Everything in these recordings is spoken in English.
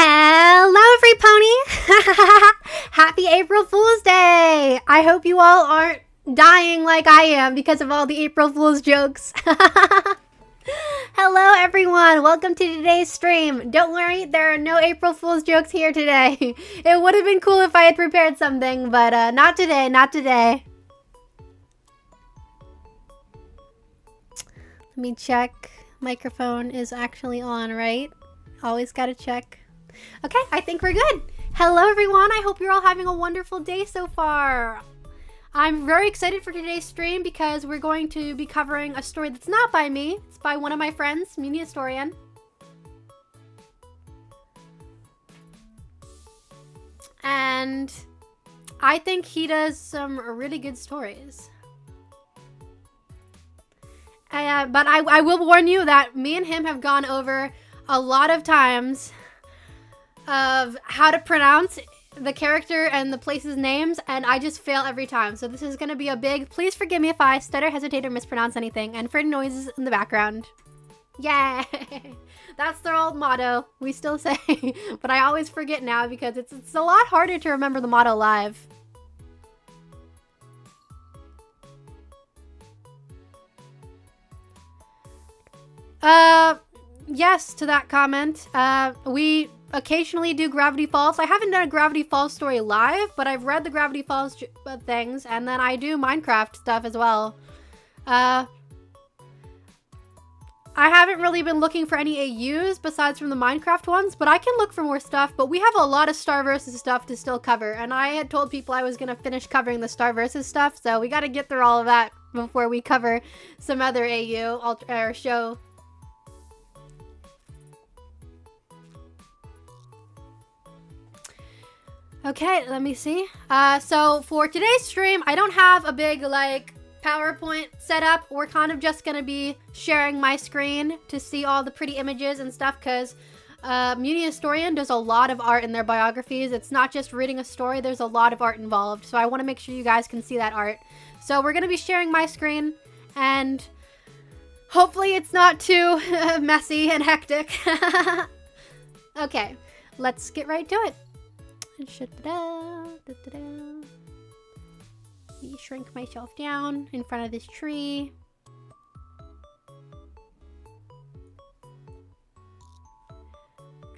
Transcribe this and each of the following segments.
Hello, every pony! Happy April Fool's Day! I hope you all aren't dying like I am because of all the April Fool's jokes. Hello, everyone! Welcome to today's stream. Don't worry, there are no April Fool's jokes here today. It would have been cool if I had prepared something, but not today, not today. Let me check. Microphone is actually on, right? Always gotta check. Okay, I think we're good. Hello, everyone. I hope you're all having a wonderful day so far. I'm very excited for today's stream because we're going to be covering a story that's not by me. It's by one of my friends, mewni-historian. And I think he does some really good stories. But I will warn you that me and him have gone over a lot of times of how to pronounce the character and the places' names, and I just fail every time. So this is going to be a big, please forgive me if I stutter, hesitate, or mispronounce anything, and for noises in the background. Yay! That's their old motto, we still say, but I always forget now because it's a lot harder to remember the motto live. Yes, to that comment. We occasionally do Gravity Falls. I haven't done a Gravity Falls story live, but I've read the Gravity Falls things, and then I do Minecraft stuff as well. I haven't really been looking for any AUs besides from the Minecraft ones, but I can look for more stuff. But we have a lot of Star Versus stuff to still cover, and I had told people I was going to finish covering the Star Versus stuff, so we got to get through all of that before we cover some other AU or show. Okay, let me see. So for today's stream, I don't have a big, like, PowerPoint setup. We're kind of just gonna be sharing my screen to see all the pretty images and stuff, because mewni-historian does a lot of art in their biographies. It's not just reading a story, there's a lot of art involved. So I want to make sure you guys can see that art. So we're gonna be sharing my screen, and hopefully it's not too messy and hectic. Okay, let's get right to it. Let me shrink myself down in front of this tree.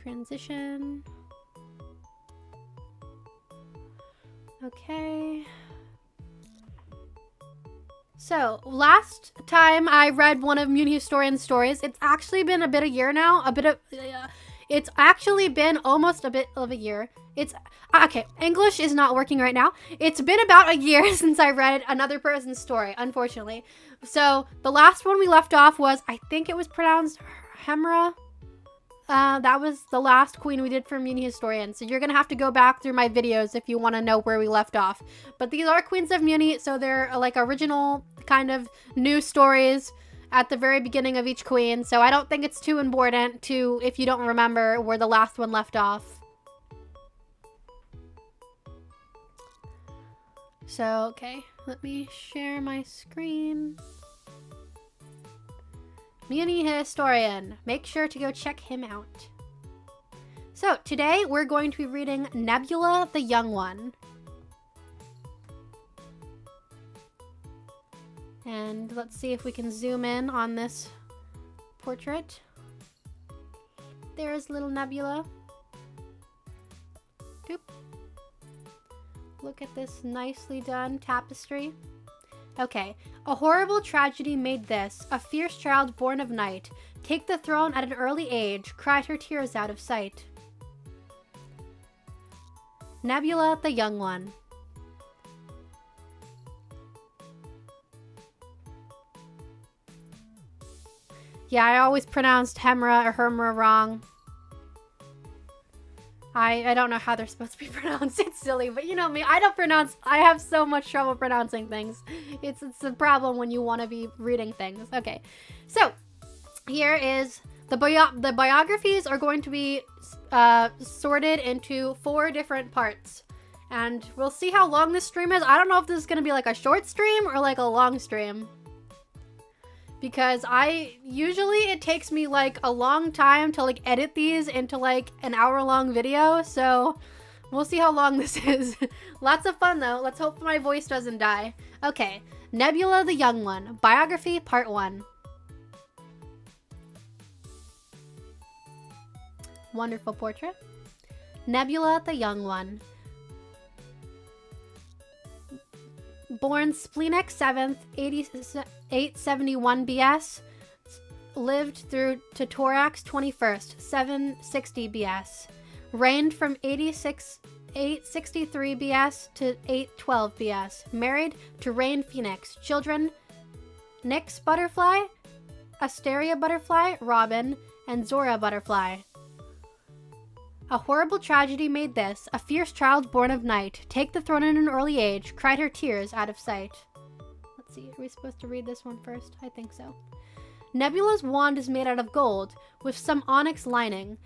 Transition. Okay. So, last time I read one of mewni-historian's stories, it's actually been a bit of a year now. It's actually been almost a bit of a year. It's okay, English is not working right now. It's been about a year since I read another person's story, unfortunately. So the last one we left off was, I think it was pronounced Hemra. That was the last queen we did for mewni-historian. So you're gonna have to go back through my videos if you want to know where we left off. But these are queens of Mewni, so they're like original kind of new stories at the very beginning of each queen. So I don't think it's too important to, if you don't remember where the last one left off. So, okay, let me share my screen. Mewni-historian. Make sure to go check him out. So, today we're going to be reading Nebula the Young One. And let's see if we can zoom in on this portrait. There's little Nebula. Doop. Look at this nicely done tapestry. Okay. A horrible tragedy made this, a fierce child born of night, take the throne at an early age, cried her tears out of sight. Nebula the Young One. Yeah, I always pronounced Hemra or Hermra wrong. I don't know how they're supposed to be pronounced. It's silly, but you know me. I have so much trouble pronouncing things. It's a problem when you want to be reading things. Okay, so here is the biographies are going to be sorted into 4 different parts. And we'll see how long this stream is. I don't know if this is going to be like a short stream or like a long stream. because it takes me like a long time to like edit these into like an hour-long video, so we'll see how long this is. Lots of fun though. Let's hope my voice doesn't die. Okay, Nebula the Young One, Biography Part 1. Wonderful portrait. Nebula the Young One. Born Spleenek 7th, 871 BS. Lived through to Thorax 21st, 760 BS. Reigned from 863 BS to 812 BS. Married to Rain Phoenix. Children: Nyx Butterfly, Asteria Butterfly, Robin, and Zora Butterfly. A horrible tragedy made this, a fierce child born of night, take the throne in an early age, cried her tears out of sight. Let's see, are we supposed to read this one first? I think so. Nebula's wand is made out of gold, with some onyx lining.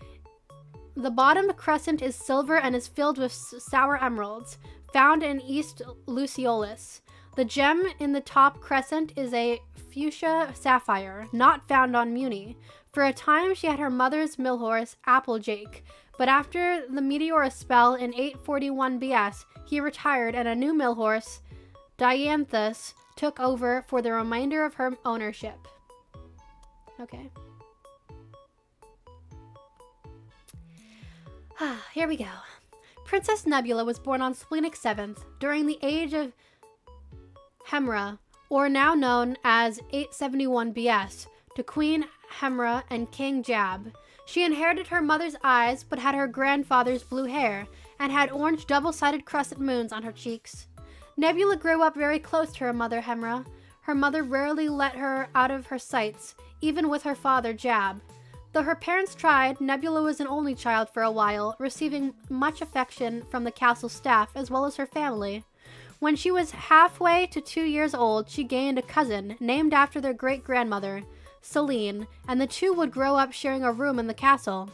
The bottom crescent is silver and is filled with sour emeralds, found in East Luciolus. The gem in the top crescent is a fuchsia sapphire, not found on Mewni. For a time she had her mother's mill horse, Applejack, but after the meteor spell in 841 BS, he retired and a new mill horse, Dianthus, took over for the remainder of her ownership. Okay. Here we go. Princess Nebula was born on Spleenek 7th during the age of Hemra, or now known as 871 BS, to Queen Hemra and King Jab. She inherited her mother's eyes, but had her grandfather's blue hair, and had orange double-sided crescent moons on her cheeks. Nebula grew up very close to her mother Hemra. Her mother rarely let her out of her sights, even with her father Jab. Though her parents tried, Nebula was an only child for a while, receiving much affection from the castle staff as well as her family. When she was halfway to 2 years old, she gained a cousin, named after their great-grandmother, Selene, and the two would grow up sharing a room in the castle.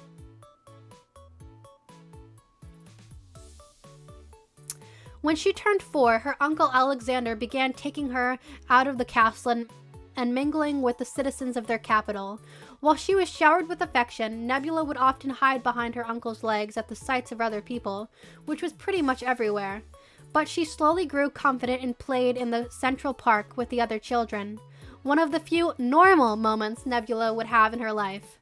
When she turned 4, her uncle Alexander began taking her out of the castle and mingling with the citizens of their capital. While she was showered with affection, Nebula would often hide behind her uncle's legs at the sights of other people, which was pretty much everywhere. But she slowly grew confident and played in the central park with the other children. One of the few normal moments Nebula would have in her life.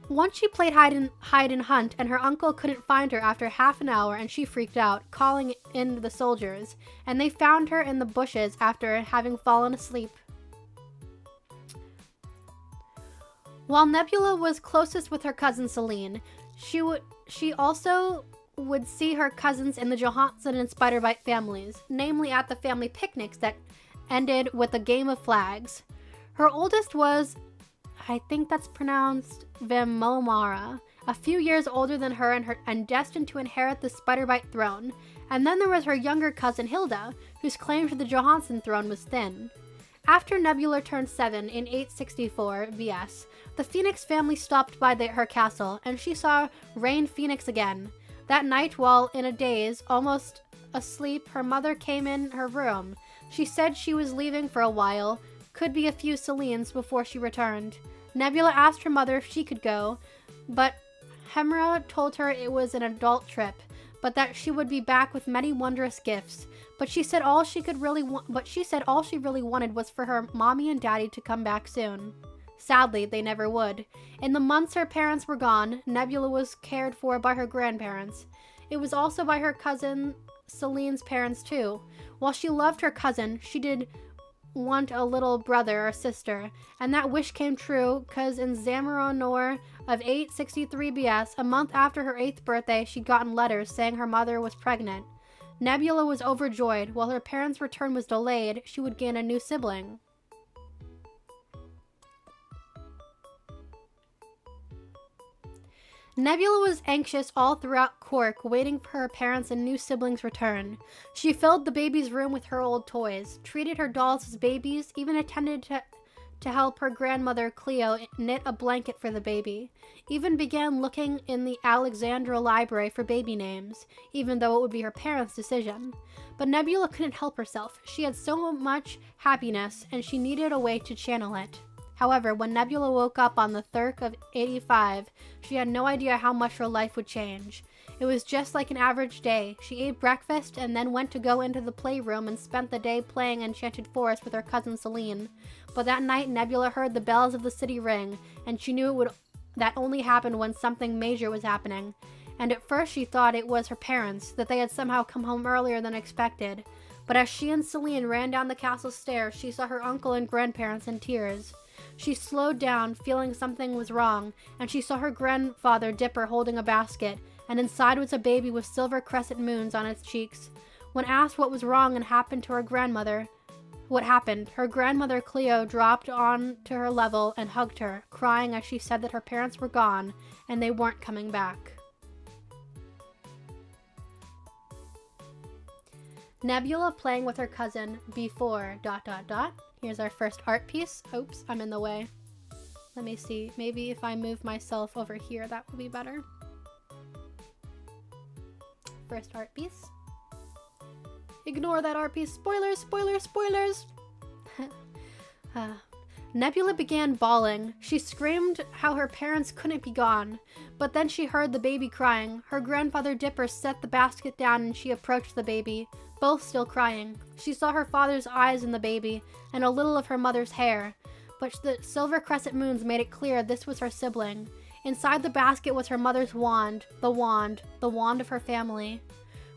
Once she played hide and hunt, and her uncle couldn't find her after half an hour, and she freaked out, calling in the soldiers, and they found her in the bushes after having fallen asleep. While Nebula was closest with her cousin Selene, she also would see her cousins in the Johansson and Spiderbite families, namely at the family picnics that ended with a game of flags. Her oldest was, I think that's pronounced Vimomara, a few years older than her and destined to inherit the Spiderbite throne. And then there was her younger cousin Hilda, whose claim to the Johansson throne was thin. After Nebula turned 7 in 864 BS, the Phoenix family stopped by her castle, and she saw Rain Phoenix again. That night, while in a daze, almost asleep, her mother came in her room. She said she was leaving for a while, could be a few Selenes before she returned. Nebula asked her mother if she could go, but Hemra told her it was an adult trip, but that she would be back with many wondrous gifts. But she said all she really wanted was for her mommy and daddy to come back soon. Sadly, they never would. In the months her parents were gone, Nebula was cared for by her grandparents. It was also by her cousin Selene's parents too. While she loved her cousin, she did want a little brother or sister, and that wish came true because in Zamaronor of 863 BS, a month after her 8th birthday, she'd gotten letters saying her mother was pregnant. Nebula was overjoyed. While her parents' return was delayed, she would gain a new sibling. Nebula was anxious all throughout Cork, waiting for her parents' and new siblings' return. She filled the baby's room with her old toys, treated her dolls as babies, even attended to help her grandmother Cleo knit a blanket for the baby, even began looking in the Alexandra library for baby names, even though it would be her parents' decision. But Nebula couldn't help herself. She had so much happiness, and she needed a way to channel it. However, when Nebula woke up on the 3rd of 85, she had no idea how much her life would change. It was just like an average day. She ate breakfast and then went to go into the playroom and spent the day playing Enchanted Forest with her cousin Celine. But that night, Nebula heard the bells of the city ring, and she knew that only happened when something major was happening. And at first she thought it was her parents, that they had somehow come home earlier than expected. But as she and Celine ran down the castle stairs, she saw her uncle and grandparents in tears. She slowed down, feeling something was wrong, and she saw her grandfather Dipper holding a basket, and inside was a baby with silver crescent moons on its cheeks. When asked what was wrong and happened to her grandmother, her grandmother Cleo dropped on to her level and hugged her, crying as she said that her parents were gone and they weren't coming back. Nebula playing with her cousin before ... Here's our first art piece. Oops, I'm in the way. Let me see. Maybe if I move myself over here, that will be better. First art piece. Ignore that art piece. Spoilers, spoilers, spoilers! Nebula began bawling. She screamed how her parents couldn't be gone. But then she heard the baby crying. Her grandfather Dipper set the basket down and she approached the baby, both still crying. She saw her father's eyes in the baby and a little of her mother's hair. But the silver crescent moons made it clear this was her sibling. Inside the basket was her mother's wand, the wand of her family.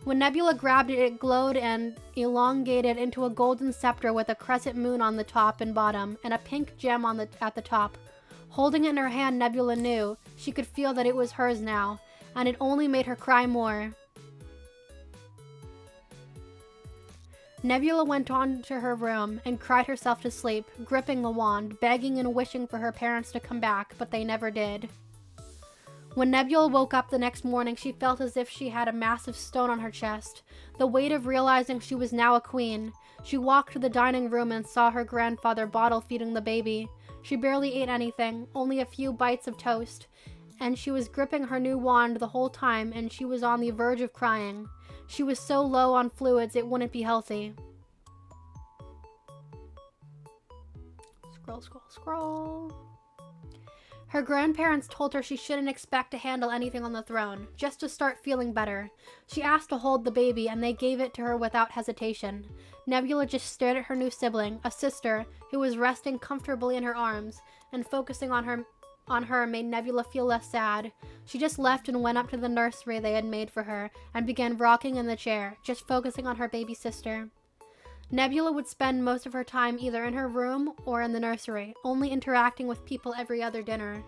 When Nebula grabbed it, it glowed and elongated into a golden scepter with a crescent moon on the top and bottom, and a pink gem at the top. Holding it in her hand, Nebula knew. She could feel that it was hers now, and it only made her cry more. Nebula went on to her room and cried herself to sleep, gripping the wand, begging and wishing for her parents to come back, but they never did. When Nebula woke up the next morning, she felt as if she had a massive stone on her chest, the weight of realizing she was now a queen. She walked to the dining room and saw her grandfather bottle feeding the baby. She barely ate anything, only a few bites of toast, and she was gripping her new wand the whole time, and she was on the verge of crying. She was so low on fluids it wouldn't be healthy. Scroll, scroll, scroll. Her grandparents told her she shouldn't expect to handle anything on the throne, just to start feeling better. She asked to hold the baby, and they gave it to her without hesitation. Nebula just stared at her new sibling, a sister, who was resting comfortably in her arms, and focusing on her made Nebula feel less sad. She just left and went up to the nursery they had made for her, and began rocking in the chair, just focusing on her baby sister. Nebula would spend most of her time either in her room or in the nursery, only interacting with people every other dinner.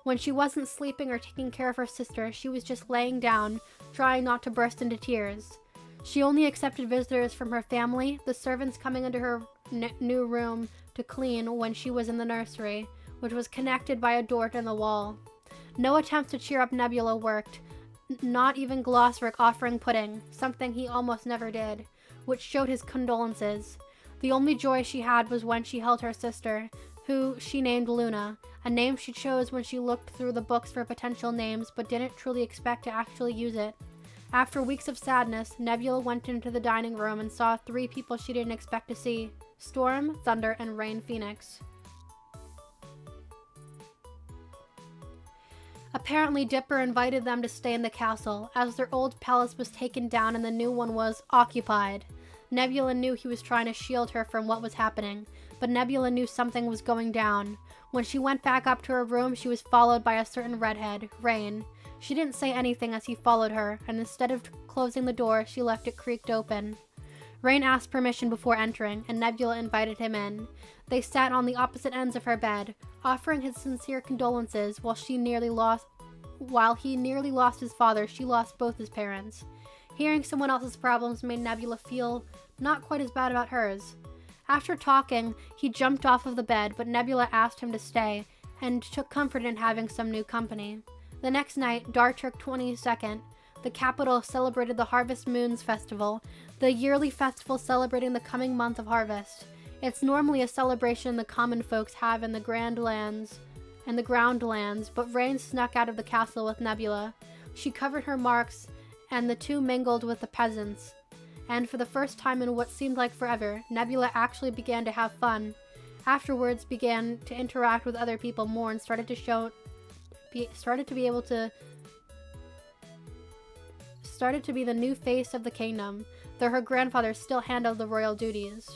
When she wasn't sleeping or taking care of her sister, she was just laying down, trying not to burst into tears. She only accepted visitors from her family, the servants coming into her new room to clean when she was in the nursery, which was connected by a door in the wall. No attempt to cheer up Nebula worked, not even Glossrick offering pudding, something he almost never did, which showed his condolences. The only joy she had was when she held her sister, who she named Luna, a name she chose when she looked through the books for potential names but didn't truly expect to actually use it. After weeks of sadness, Nebula went into the dining room and saw 3 people she didn't expect to see: Storm, Thunder, and Rain Phoenix. Apparently, Dipper invited them to stay in the castle, as their old palace was taken down and the new one was occupied. Nebula knew he was trying to shield her from what was happening, but Nebula knew something was going down. When she went back up to her room, she was followed by a certain redhead, Rain. She didn't say anything as he followed her, and instead of closing the door, she left it creaked open. Rain asked permission before entering, and Nebula invited him in. They sat on the opposite ends of her bed, offering his sincere condolences. While he nearly lost his father, she lost both his parents. Hearing someone else's problems made Nebula feel not quite as bad about hers. After talking, he jumped off of the bed, but Nebula asked him to stay, and took comfort in having some new company. The next night, Darturk 22nd, the capital, celebrated the Harvest Moons Festival, the yearly festival celebrating the coming month of harvest. It's normally a celebration the common folks have in the groundlands, but Rain snuck out of the castle with Nebula. She covered her marks, and the two mingled with the peasants. And for the first time in what seemed like forever, Nebula actually began to have fun. Afterwards, began to interact with other people more and started to be the new face of the kingdom, though her grandfather still handled the royal duties.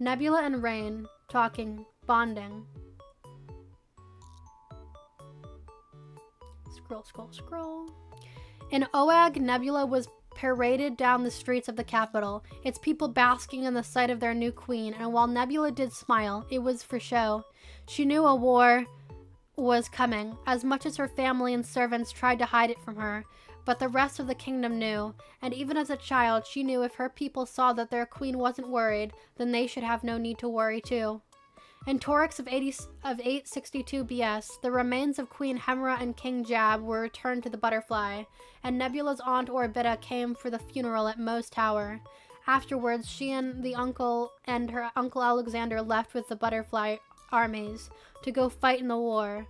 Nebula and Rain, talking, bonding. Scroll. In Oag, Nebula was paraded down the streets of the capital, its people basking in the sight of their new queen, and while Nebula did smile, it was for show. She knew a war was coming, as much as her family and servants tried to hide it from her, but the rest of the kingdom knew, and even as a child, she knew if her people saw that their queen wasn't worried, then they should have no need to worry too. In Torix of 862 BS, the remains of Queen Hemra and King Jab were returned to the Butterfly, and Nebula's aunt Orbita came for the funeral at Moe's Tower. Afterwards, she and her uncle Alexander left with the Butterfly armies to go fight in the war.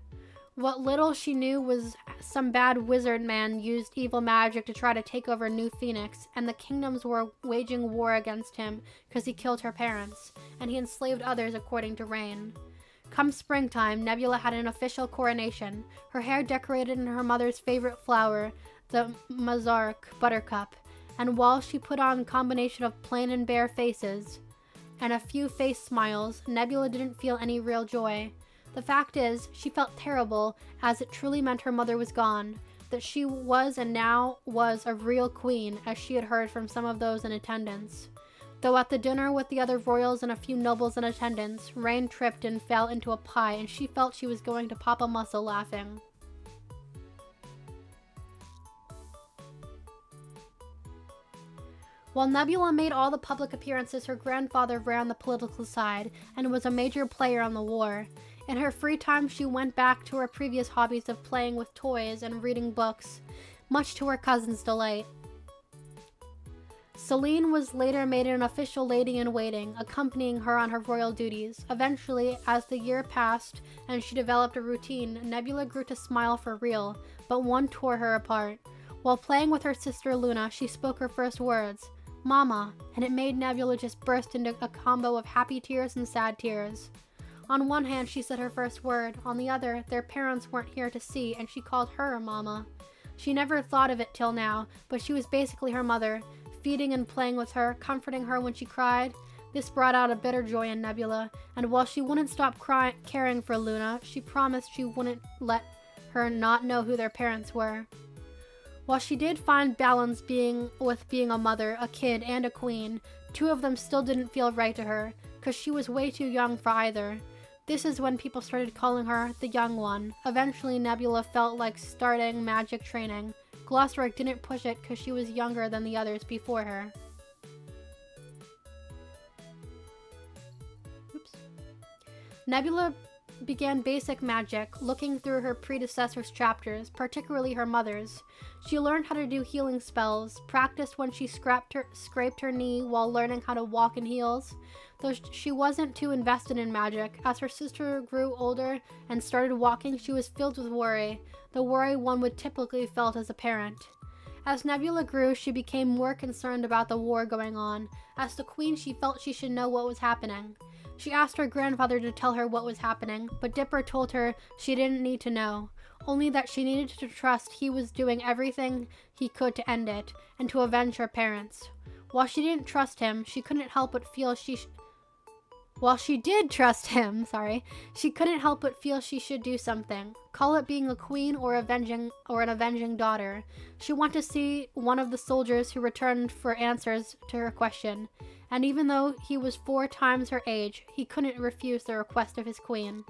What little she knew was some bad wizard man used evil magic to try to take over New Phoenix, and the kingdoms were waging war against him because he killed her parents, and he enslaved others according to Rain. Come springtime, Nebula had an official coronation, her hair decorated in her mother's favorite flower, the Mazark buttercup, and while she put on a combination of plain and bare faces and a few face smiles, Nebula didn't feel any real joy. The fact is, she felt terrible, as it truly meant her mother was gone, that she was and now was a real queen, as she had heard from some of those in attendance. Though at the dinner with the other royals and a few nobles in attendance, Rain tripped and fell into a pie, and she felt she was going to pop a muscle laughing. While Nebula made all the public appearances, her grandfather ran the political side and was a major player in the war. In her free time, she went back to her previous hobbies of playing with toys and reading books, much to her cousin's delight. Celine was later made an official lady-in-waiting, accompanying her on her royal duties. Eventually, as the year passed and she developed a routine, Nebula grew to smile for real, but one tore her apart. While playing with her sister Luna, she spoke her first words, "Mama," and it made Nebula just burst into a combo of happy tears and sad tears. On one hand, she said her first word. On the other, their parents weren't here to see, and she called her Mama. She never thought of it till now, but she was basically her mother, feeding and playing with her, comforting her when she cried. This brought out a bitter joy in Nebula, and while she wouldn't stop caring for Luna, she promised she wouldn't let her not know who their parents were. While she did find balance being a mother, a kid, and a queen, two of them still didn't feel right to her, because she was way too young for either. This is when people started calling her the young one. Eventually, Nebula felt like starting magic training. Glossric didn't push it because she was younger than the others before her. Nebula began basic magic, looking through her predecessors' chapters, particularly her mother's. She learned how to do healing spells, practiced when she scraped her knee while learning how to walk in heels. Though she wasn't too invested in magic, as her sister grew older and started walking, she was filled with worry, the worry one would typically felt as a parent. As Nebula grew, she became more concerned about the war going on. As the queen, she felt she should know what was happening. She asked her grandfather to tell her what was happening, but Dipper told her she didn't need to know, only that she needed to trust he was doing everything he could to end it, and to avenge her parents. While she didn't trust him, she couldn't help but feel While she did trust him, she couldn't help but feel she should do something. Call it being a queen or an avenging daughter. She wanted to see one of the soldiers who returned for answers to her question. And even though he was 4 times her age, he couldn't refuse the request of his queen.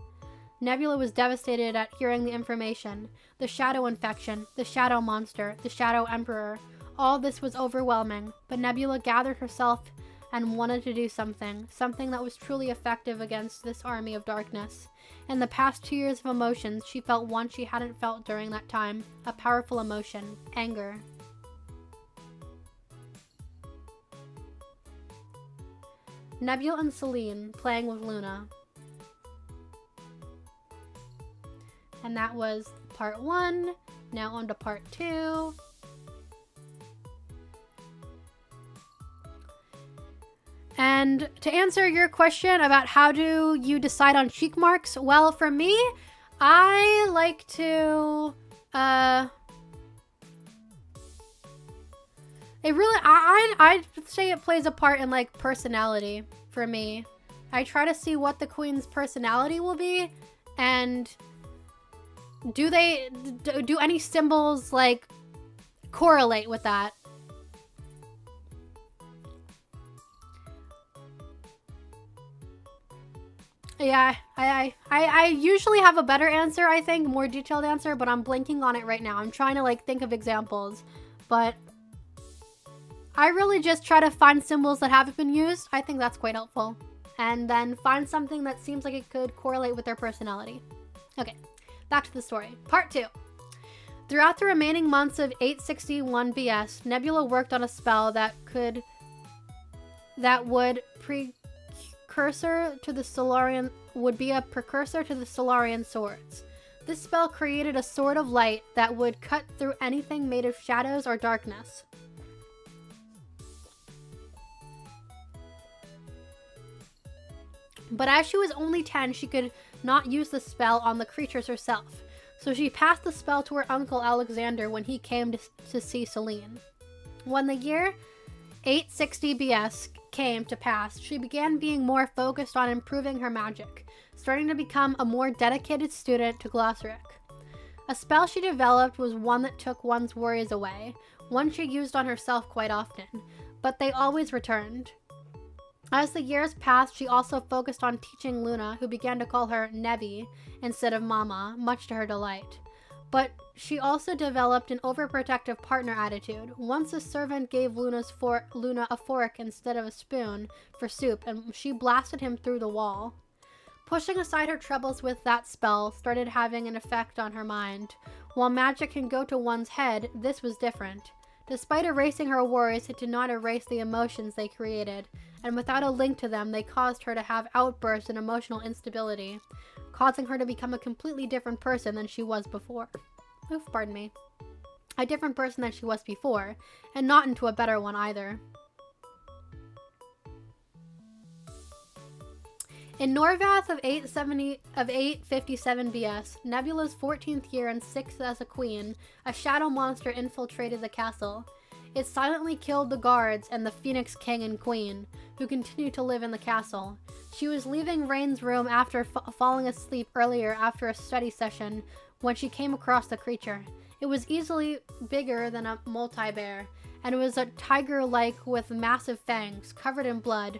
Nebula was devastated at hearing the information. The shadow infection, the shadow monster, the shadow emperor. All this was overwhelming, but Nebula gathered herself and wanted to do something that was truly effective against this army of darkness. In the past 2 years of emotions, she felt one she hadn't felt during that time, a powerful emotion, anger. Nebula and Celine playing with Luna. And that was part 1. Now on to part 2. And to answer your question about how do you decide on cheek marks, well, for me, I like to, it really, I'd say it plays a part in, like, personality for me. I try to see what the queen's personality will be, and do any symbols, like, correlate with that? Yeah, I usually have a better answer, I think, more detailed answer, but I'm blanking on it right now. I'm trying to, like, think of examples, but I really just try to find symbols that haven't been used. I think that's quite helpful. And then find something that seems like it could correlate with their personality. Okay, back to the story. Part 2. Throughout the remaining months of 861 BS, Nebula worked on a spell that would be a precursor to the Solarian swords. This spell created a sword of light that would cut through anything made of shadows or darkness. But as she was only 10, she could not use the spell on the creatures herself, so she passed the spell to her uncle Alexander when he came to see Celine. When the year 860 BS came to pass, she began being more focused on improving her magic, starting to become a more dedicated student to Glossaric. A spell she developed was one that took one's worries away, one she used on herself quite often, but they always returned. As the years passed, she also focused on teaching Luna, who began to call her Nebby instead of Mama, much to her delight. But she also developed an overprotective partner attitude. Once a servant gave Luna a fork instead of a spoon for soup, and she blasted him through the wall. Pushing aside her troubles with that spell started having an effect on her mind. While magic can go to one's head, this was different. Despite erasing her worries, it did not erase the emotions they created, and without a link to them, they caused her to have outbursts and emotional instability, causing her to become a completely different person than she was before. Oof, pardon me. A different person than she was before, and not into a better one either. In Norvath of 857 BS, Nebula's 14th year and 6th as a queen, a shadow monster infiltrated the castle. It silently killed the guards and the Phoenix King and Queen, who continued to live in the castle. She was leaving Rain's room after falling asleep earlier after a study session when she came across the creature. It was easily bigger than a multi-bear, and it was a tiger-like with massive fangs, covered in blood.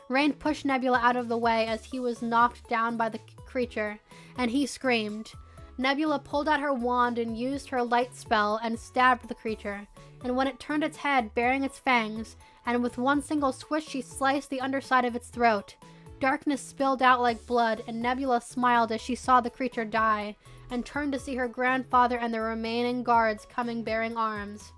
Rain pushed Nebula out of the way as he was knocked down by the creature, and he screamed. Nebula pulled out her wand and used her light spell and stabbed the creature, and when it turned its head, baring its fangs, and with one single swish she sliced the underside of its throat. Darkness spilled out like blood, and Nebula smiled as she saw the creature die, and turned to see her grandfather and the remaining guards coming bearing arms.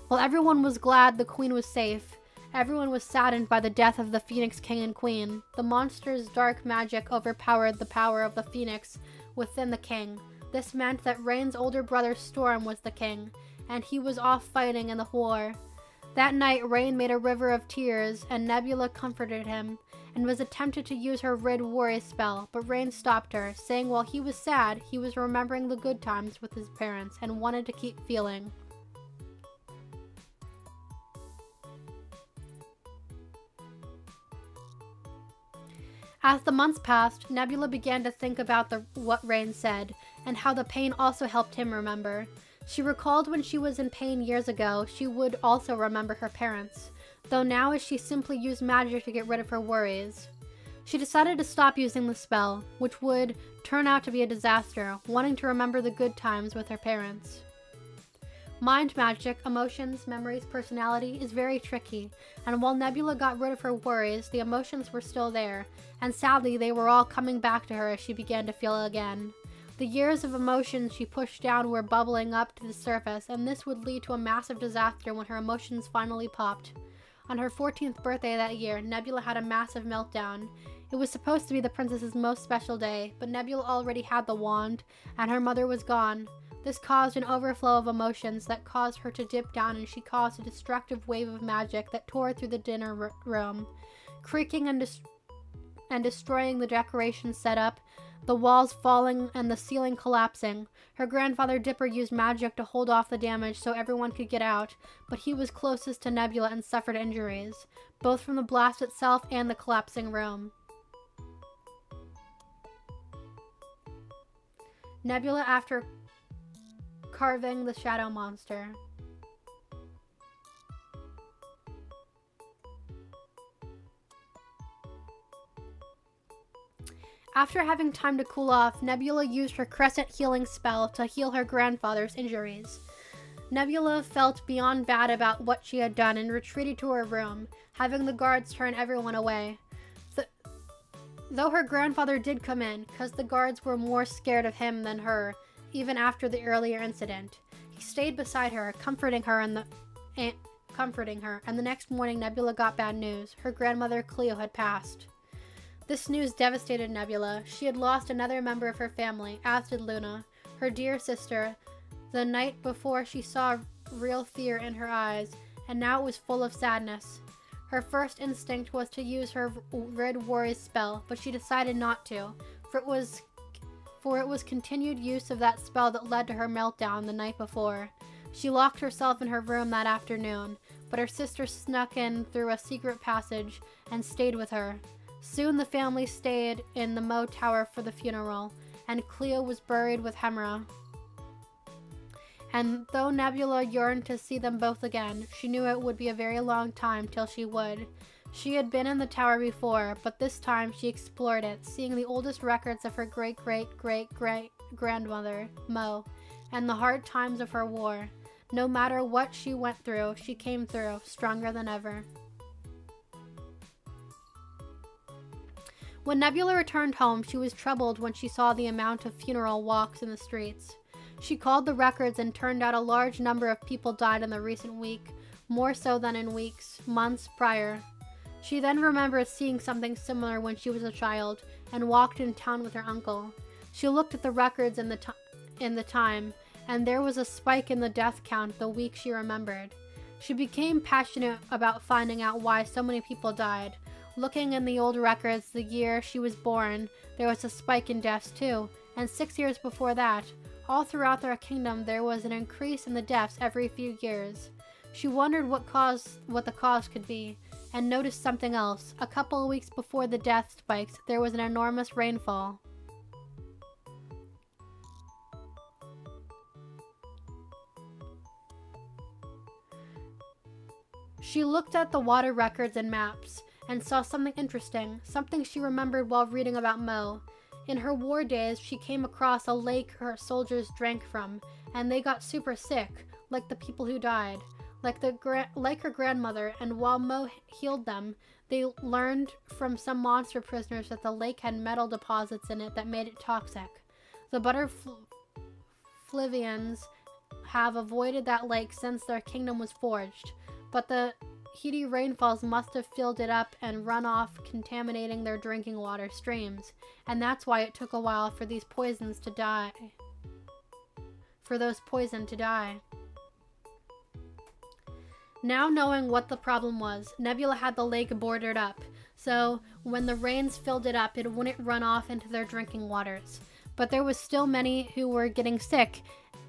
While everyone was glad the queen was safe, everyone was saddened by the death of the Phoenix King and Queen. The monster's dark magic overpowered the power of the Phoenix within the king. This meant that Rain's older brother Storm was the king, and he was off fighting in the war. That night, Rain made a river of tears, and Nebula comforted him, and was attempted to use her Rid Worry spell, but Rain stopped her, saying while he was sad, he was remembering the good times with his parents, and wanted to keep feeling. As the months passed, Nebula began to think about what Rain said, and how the pain also helped him remember. She recalled when she was in pain years ago, she would also remember her parents, though now as she simply used magic to get rid of her worries. She decided to stop using the spell, which would turn out to be a disaster, wanting to remember the good times with her parents. Mind magic, emotions, memories, personality is very tricky, and while Nebula got rid of her worries, the emotions were still there, and sadly they were all coming back to her as she began to feel again. The years of emotions she pushed down were bubbling up to the surface, and this would lead to a massive disaster when her emotions finally popped. On her 14th birthday that year, Nebula had a massive meltdown. It was supposed to be the princess's most special day, but Nebula already had the wand, and her mother was gone. This caused an overflow of emotions that caused her to dip down, and she caused a destructive wave of magic that tore through the dinner room, creaking and destroying the decorations set up, the walls falling and the ceiling collapsing. Her grandfather Dipper used magic to hold off the damage so everyone could get out, but he was closest to Nebula and suffered injuries, both from the blast itself and the collapsing room. Nebula after carving the shadow monster. After having time to cool off, Nebula used her crescent healing spell to heal her grandfather's injuries. Nebula felt beyond bad about what she had done and retreated to her room, having the guards turn everyone away. Though her grandfather did come in, because the guards were more scared of him than her, even after the earlier incident. He stayed beside her, comforting her, and the next morning Nebula got bad news. Her grandmother Cleo had passed. This news devastated Nebula. She had lost another member of her family, as did Luna, her dear sister. The night before she saw real fear in her eyes, and now it was full of sadness. Her first instinct was to use her Red Worries spell, but she decided not to, for it was continued use of that spell that led to her meltdown the night before. She locked herself in her room that afternoon, but her sister snuck in through a secret passage and stayed with her. Soon the family stayed in the Mo Tower for the funeral, and Cleo was buried with Hemra. And though Nebula yearned to see them both again, she knew it would be a very long time till she would. She had been in the tower before, but this time she explored it, seeing the oldest records of her great-great-great-great-grandmother, Mo, and the hard times of her war. No matter what she went through, she came through, stronger than ever. When Nebula returned home, she was troubled when she saw the amount of funeral walks in the streets. She called the records and turned out a large number of people died in the recent week, more so than in months prior. She then remembered seeing something similar when she was a child and walked in town with her uncle. She looked at the records in the time, and there was a spike in the death count the week she remembered. She became passionate about finding out why so many people died. Looking in the old records the year she was born, there was a spike in deaths too, and 6 years before that. All throughout their kingdom there was an increase in the deaths every few years. She wondered what the cause could be, and noticed something else. A couple of weeks before the death spikes, there was an enormous rainfall. She looked at the water records and maps, and saw something interesting, something she remembered while reading about Mo. In her war days, she came across a lake her soldiers drank from, and they got super sick, like the people who died, like her grandmother, and while Mo healed them, they learned from some monster prisoners that the lake had metal deposits in it that made it toxic. The Butterflivians have avoided that lake since their kingdom was forged, but the heady rainfalls must have filled it up and run off, contaminating their drinking water streams, and that's why it took a while for those poisoned to die. Now knowing what the problem was, Nebula had the lake boarded up, so when the rains filled it up, it wouldn't run off into their drinking waters. But there was still many who were getting sick,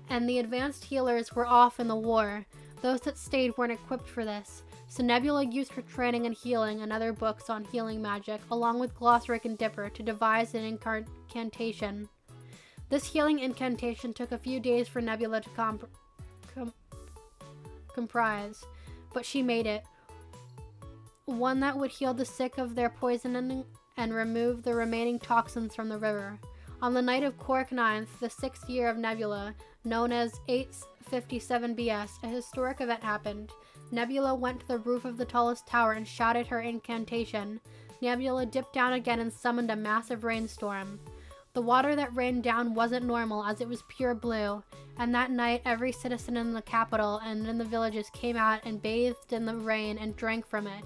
and the advanced healers were off in the war. Those that stayed weren't equipped for this. So Nebula used her training in healing and other books on healing magic, along with Glossric and Dipper, to devise an incantation. This healing incantation took a few days for Nebula to comprise, but she made it. One that would heal the sick of their poisoning and remove the remaining toxins from the river. On the night of Cork 9th, the 6th year of Nebula, known as 857 BS, a historic event happened. Nebula went to the roof of the tallest tower and shouted her incantation. Nebula dipped down again and summoned a massive rainstorm. The water that rained down wasn't normal, as it was pure blue, and that night every citizen in the capital and in the villages came out and bathed in the rain and drank from it.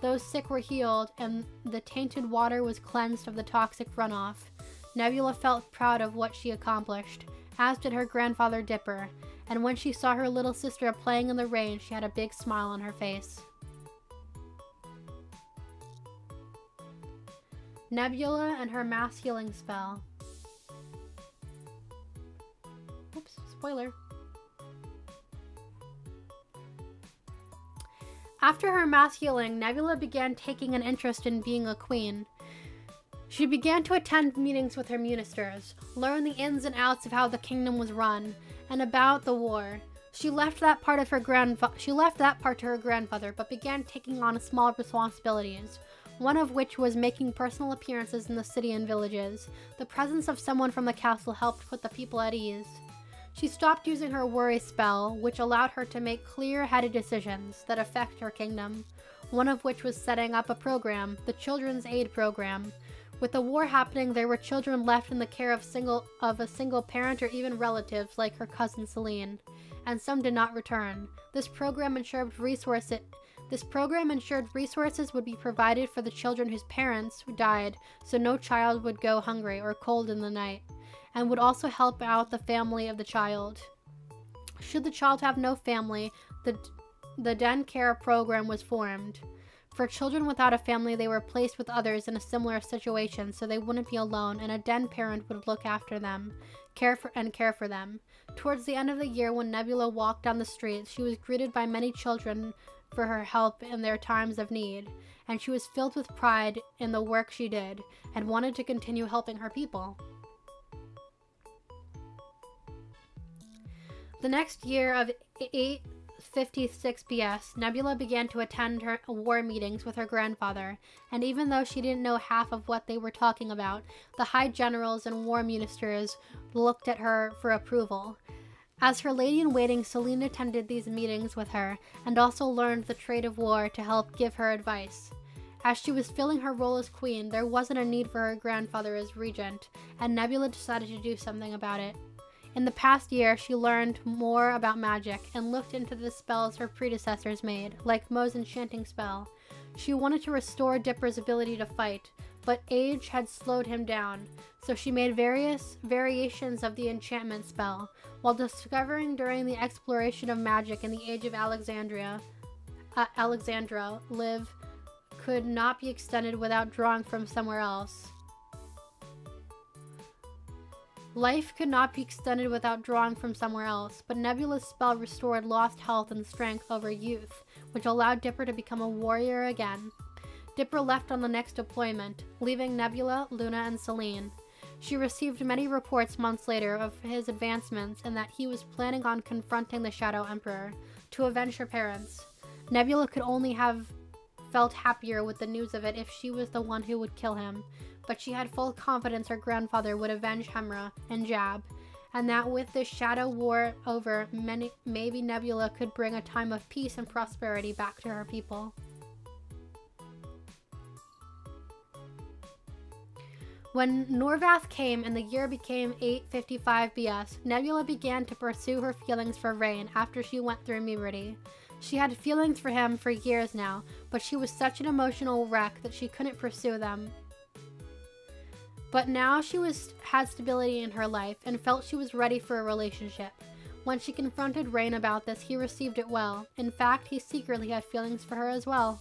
Those sick were healed, and the tainted water was cleansed of the toxic runoff. Nebula felt proud of what she accomplished, as did her grandfather Dipper, and when she saw her little sister playing in the rain, she had a big smile on her face. Nebula and her mass healing spell. Oops, spoiler. After her mass healing, Nebula began taking an interest in being a queen. She began to attend meetings with her ministers, learn the ins and outs of how the kingdom was run, and about the war. She left that part to her grandfather, but began taking on small responsibilities, one of which was making personal appearances in the city and villages. The presence of someone from the castle helped put the people at ease. She stopped using her worry spell, which allowed her to make clear-headed decisions that affect her kingdom, one of which was setting up a program, the Children's Aid Program. With the war happening, there were children left in the care of a single parent or even relatives like her cousin Celine, and some did not return. This program ensured resources would be provided for the children whose parents died, so no child would go hungry or cold in the night, and would also help out the family of the child. Should the child have no family, the Den Care program was formed. For children without a family, they were placed with others in a similar situation so they wouldn't be alone, and a den parent would look after them, care for them. Towards the end of the year, when Nebula walked down the street, she was greeted by many children for her help in their times of need, and she was filled with pride in the work she did and wanted to continue helping her people. The next year of 856 BS, Nebula began to attend her war meetings with her grandfather, and even though she didn't know half of what they were talking about, the high generals and war ministers looked at her for approval. As her lady-in-waiting, Celine attended these meetings with her, and also learned the trade of war to help give her advice. As she was filling her role as queen, there wasn't a need for her grandfather as regent, and Nebula decided to do something about it. In the past year, she learned more about magic and looked into the spells her predecessors made, like Mo's enchanting spell. She wanted to restore Dipper's ability to fight, but age had slowed him down, so she made various variations of the enchantment spell, while discovering during the exploration of magic in the age of Alexandra, live could not be extended without drawing from somewhere else. Life could not be extended without drawing from somewhere else, but Nebula's spell restored lost health and strength over youth, which allowed Dipper to become a warrior again. Dipper left on the next deployment, leaving Nebula, Luna, and Celine. She received many reports months later of his advancements and that he was planning on confronting the Shadow Emperor to avenge her parents. Nebula could only have felt happier with the news of it if she was the one who would kill him, but she had full confidence her grandfather would avenge Hemra and Jab, and that with this shadow war over, maybe Nebula could bring a time of peace and prosperity back to her people. When Norvath came and the year became 855 BS, Nebula began to pursue her feelings for Rain after she went through puberty. She had feelings for him for years now, but she was such an emotional wreck that she couldn't pursue them. But now she had stability in her life and felt she was ready for a relationship. When she confronted Rain about this, he received it well. In fact, he secretly had feelings for her as well.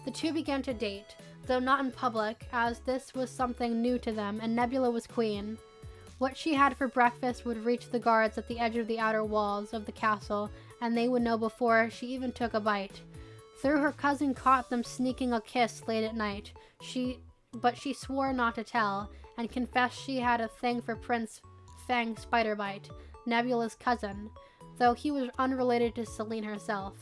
The two began to date, though not in public, as this was something new to them and Nebula was queen. What she had for breakfast would reach the guards at the edge of the outer walls of the castle, and they would know before she even took a bite. Though her cousin caught them sneaking a kiss late at night, but she swore not to tell, and confessed she had a thing for Prince Fang Spiderbite, Nebula's cousin, though he was unrelated to Celine herself.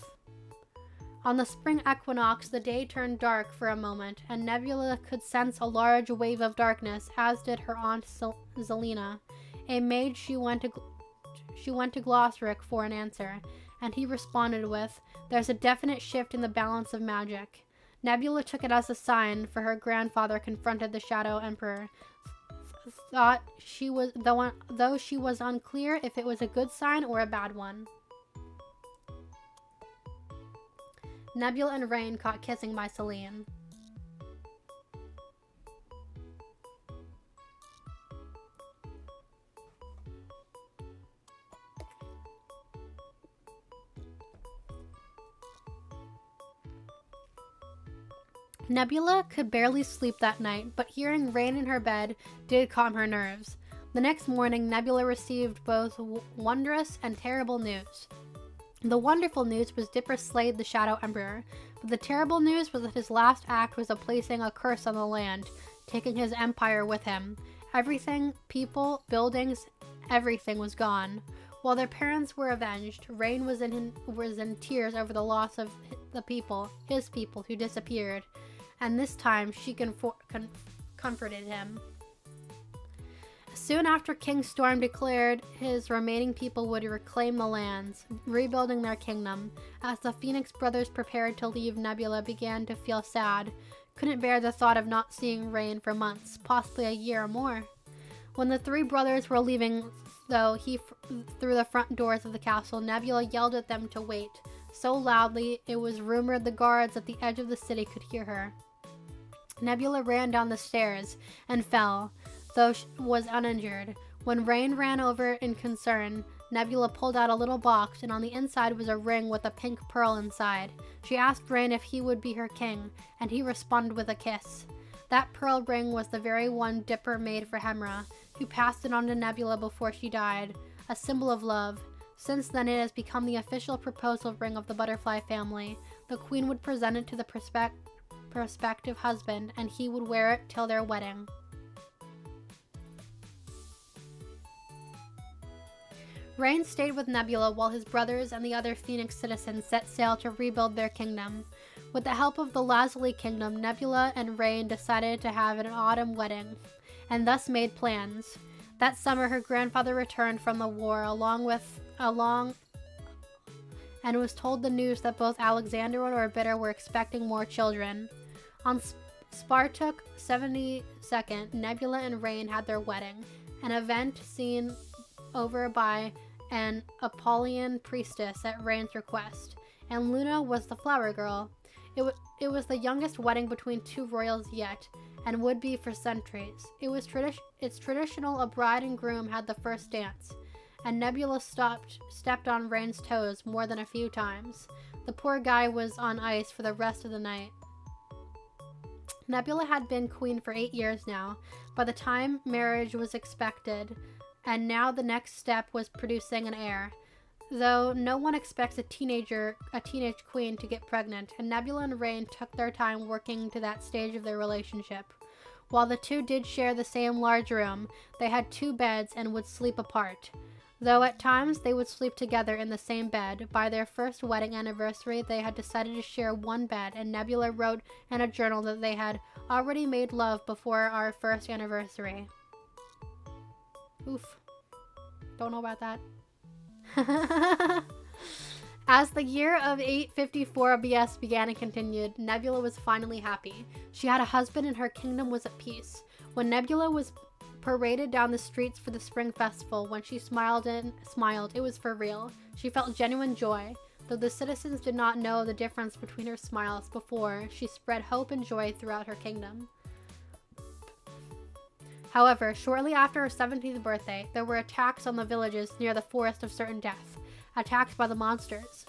On the spring equinox, the day turned dark for a moment, and Nebula could sense a large wave of darkness, as did her aunt Zelena. A maid, she went to Glosric for an answer, and he responded with, "There's a definite shift in the balance of magic." Nebula took it as a sign, for her grandfather confronted the Shadow Emperor. though she was unclear if it was a good sign or a bad one. Nebula and Rain caught kissing by Celine. Nebula could barely sleep that night, but hearing Rain in her bed did calm her nerves. The next morning, Nebula received both wondrous and terrible news. The wonderful news was Dipper slayed the Shadow Emperor, but the terrible news was that his last act was placing a curse on the land, taking his empire with him. Everything, people, buildings, everything was gone. While their parents were avenged, Rain was in tears over the loss of his people who disappeared, and this time she comforted him. Soon after, King Storm declared his remaining people would reclaim the lands, rebuilding their kingdom. As the Phoenix brothers prepared to leave, Nebula began to feel sad. Couldn't bear the thought of not seeing Rain for months, possibly a year or more. When the three brothers were leaving, though, through the front doors of the castle, Nebula yelled at them to wait, so loudly it was rumored the guards at the edge of the city could hear her. Nebula ran down the stairs and fell, though she was uninjured. When Rain ran over in concern, Nebula pulled out a little box, and on the inside was a ring with a pink pearl inside. She asked Rain if he would be her king, and he responded with a kiss. That pearl ring was the very one Dipper made for Hemra, who passed it on to Nebula before she died, a symbol of love. Since then, it has become the official proposal ring of the butterfly family. The queen would present it to the prospective husband, and he would wear it till their wedding. Rain stayed with Nebula while his brothers and the other Phoenix citizens set sail to rebuild their kingdom. With the help of the Lazuli Kingdom, Nebula and Rain decided to have an autumn wedding, and thus made plans. That summer, her grandfather returned from the war and was told the news that both Alexander and Orbiter were expecting more children. On Spartak 72nd, Nebula and Rain had their wedding, an event seen over by an Apollyon priestess at Rain's request, and Luna was the flower girl. It was the youngest wedding between two royals yet, and would be for centuries. It's traditional a bride and groom had the first dance, and Nebula stepped on Rain's toes more than a few times. The poor guy was on ice for the rest of the night. Nebula had been queen for 8 years now, by the time marriage was expected, and now the next step was producing an heir. Though no one expects a teenage queen to get pregnant, and Nebula and Rain took their time working to that stage of their relationship. While the two did share the same large room, they had 2 beds and would sleep apart. Though at times they would sleep together in the same bed, by their first wedding anniversary they had decided to share one bed, and Nebula wrote in a journal that they had already made love before our first anniversary. Oof. Don't know about that. As the year of 854 BS began and continued, Nebula was finally happy. She had a husband and her kingdom was at peace. When Nebula was paraded down the streets for the spring festival, when she smiled, it was for real. She felt genuine joy. Though the citizens did not know the difference between her smiles before, she spread hope and joy throughout her kingdom. However, shortly after her 17th birthday, there were attacks on the villages near the Forest of Certain Death, attacked by the monsters.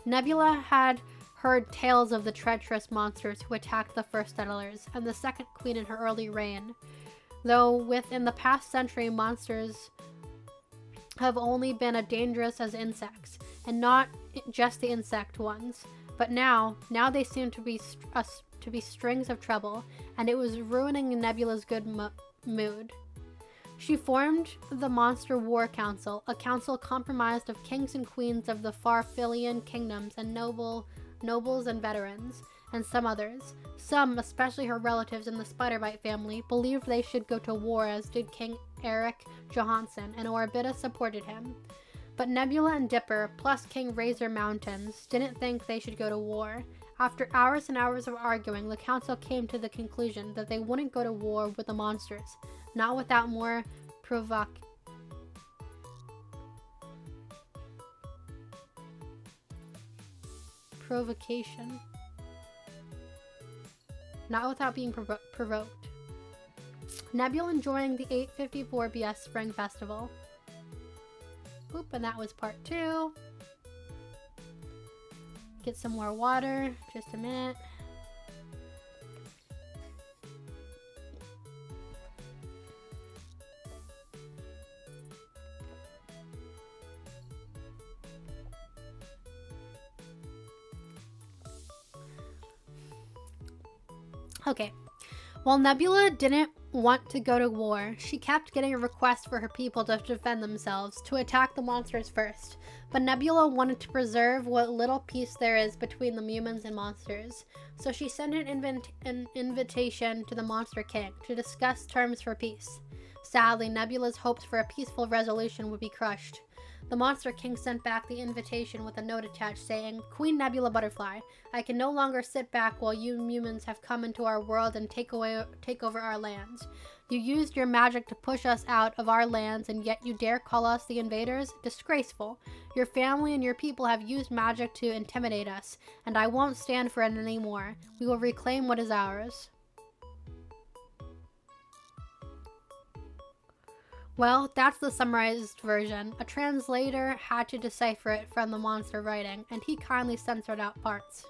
Nebula had heard tales of the treacherous monsters who attacked the first settlers and the second queen in her early reign. Though within the past century, monsters have only been as dangerous as insects, and not just the insect ones. But now they seem to be strings of trouble, and it was ruining Nebula's good mood. She formed the Monster War Council, a council comprised of kings and queens of the Farfillian kingdoms and nobles and veterans, and some others. Some, especially her relatives in the Spider-Bite family, believed they should go to war, as did King Eric Johansson, and Orbita supported him. But Nebula and Dipper, plus King Razor Mountains, didn't think they should go to war. After hours and hours of arguing, the council came to the conclusion that they wouldn't go to war with the monsters, not without more provocation. Not without being provoked. Nebula enjoying the 854 BS Spring Festival. Oop, and that was part 2. Get some more water. Just a minute. Okay. While Nebula didn't want to go to war, she kept getting a request for her people to defend themselves, to attack the monsters first. But Nebula wanted to preserve what little peace there is between the humans and monsters. So she sent an invitation to the Monster King to discuss terms for peace. Sadly, Nebula's hopes for a peaceful resolution would be crushed. The Monster King sent back the invitation with a note attached saying, "Queen Nebula Butterfly, I can no longer sit back while you humans have come into our world and take over our lands. You used your magic to push us out of our lands, and yet you dare call us the invaders? Disgraceful. Your family and your people have used magic to intimidate us, and I won't stand for it anymore. We will reclaim what is ours." Well, that's the summarized version. A translator had to decipher it from the monster writing, and he kindly censored out parts.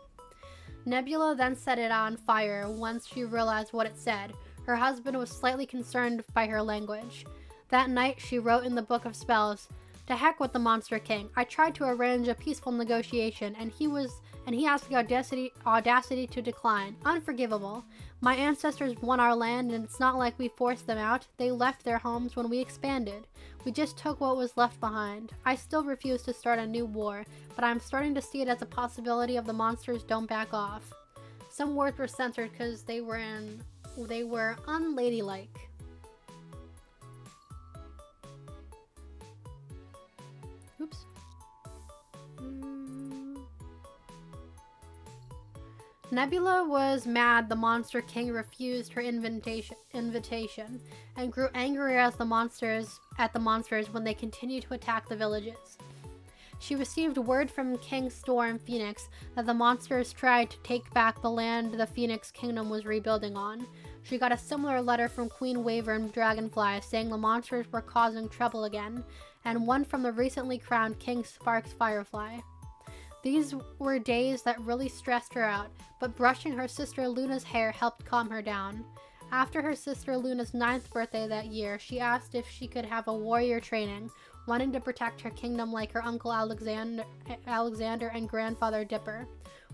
Nebula then set it on fire once she realized what it said. Her husband was slightly concerned by her language. That night, she wrote in the Book of Spells, "To heck with the Monster King. I tried to arrange a peaceful negotiation, and he has the audacity to decline. Unforgivable. My ancestors won our land, and it's not like we forced them out. They left their homes when we expanded. We just took what was left behind. I still refuse to start a new war, but I'm starting to see it as a possibility if the monsters don't back off." Some words were censored because they were unladylike. Oops. Nebula was mad the Monster King refused her invitation and grew angrier at the monsters when they continued to attack the villages. She received word from King Storm Phoenix that the monsters tried to take back the land the Phoenix Kingdom was rebuilding on. She got a similar letter from Queen Wyvern Dragonfly saying the monsters were causing trouble again, and one from the recently crowned King Sparks Firefly. These were days that really stressed her out, but brushing her sister Luna's hair helped calm her down. After her sister Luna's 9th birthday that year, she asked if she could have a warrior training, wanting to protect her kingdom like her uncle Alexander and grandfather Dipper.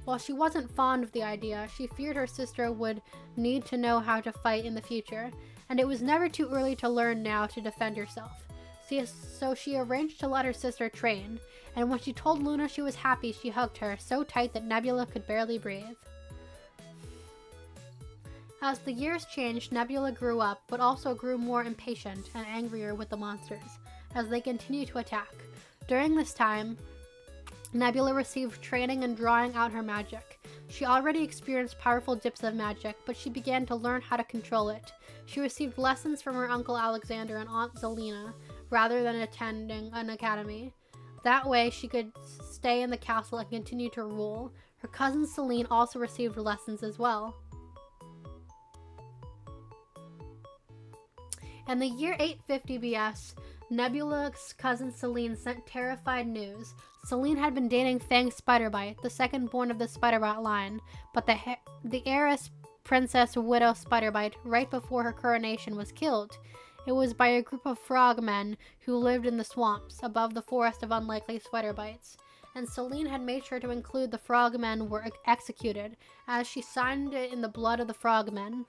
While she wasn't fond of the idea, she feared her sister would need to know how to fight in the future, and it was never too early to learn now to defend herself. So she arranged to let her sister train, and when she told Luna she was happy, she hugged her so tight that Nebula could barely breathe. As the years changed, Nebula grew up, but also grew more impatient and angrier with the monsters, as they continued to attack. During this time, Nebula received training in drawing out her magic. She already experienced powerful dips of magic, but she began to learn how to control it. She received lessons from her uncle Alexander and Aunt Zelina, rather than attending an academy. That way, she could stay in the castle and continue to rule. Her cousin Celine also received lessons as well. In the year 850 BS, Nebula's cousin Celine sent terrified news. Celine had been dating Fang Spiderbite, the second born of the Spiderbite line, but the heiress Princess Widow Spiderbite, right before her coronation, was killed. It was by a group of frogmen who lived in the swamps above the forest of unlikely spiderbites, and Celine had made sure to include the frogmen were executed, as she signed it in the blood of the frogmen.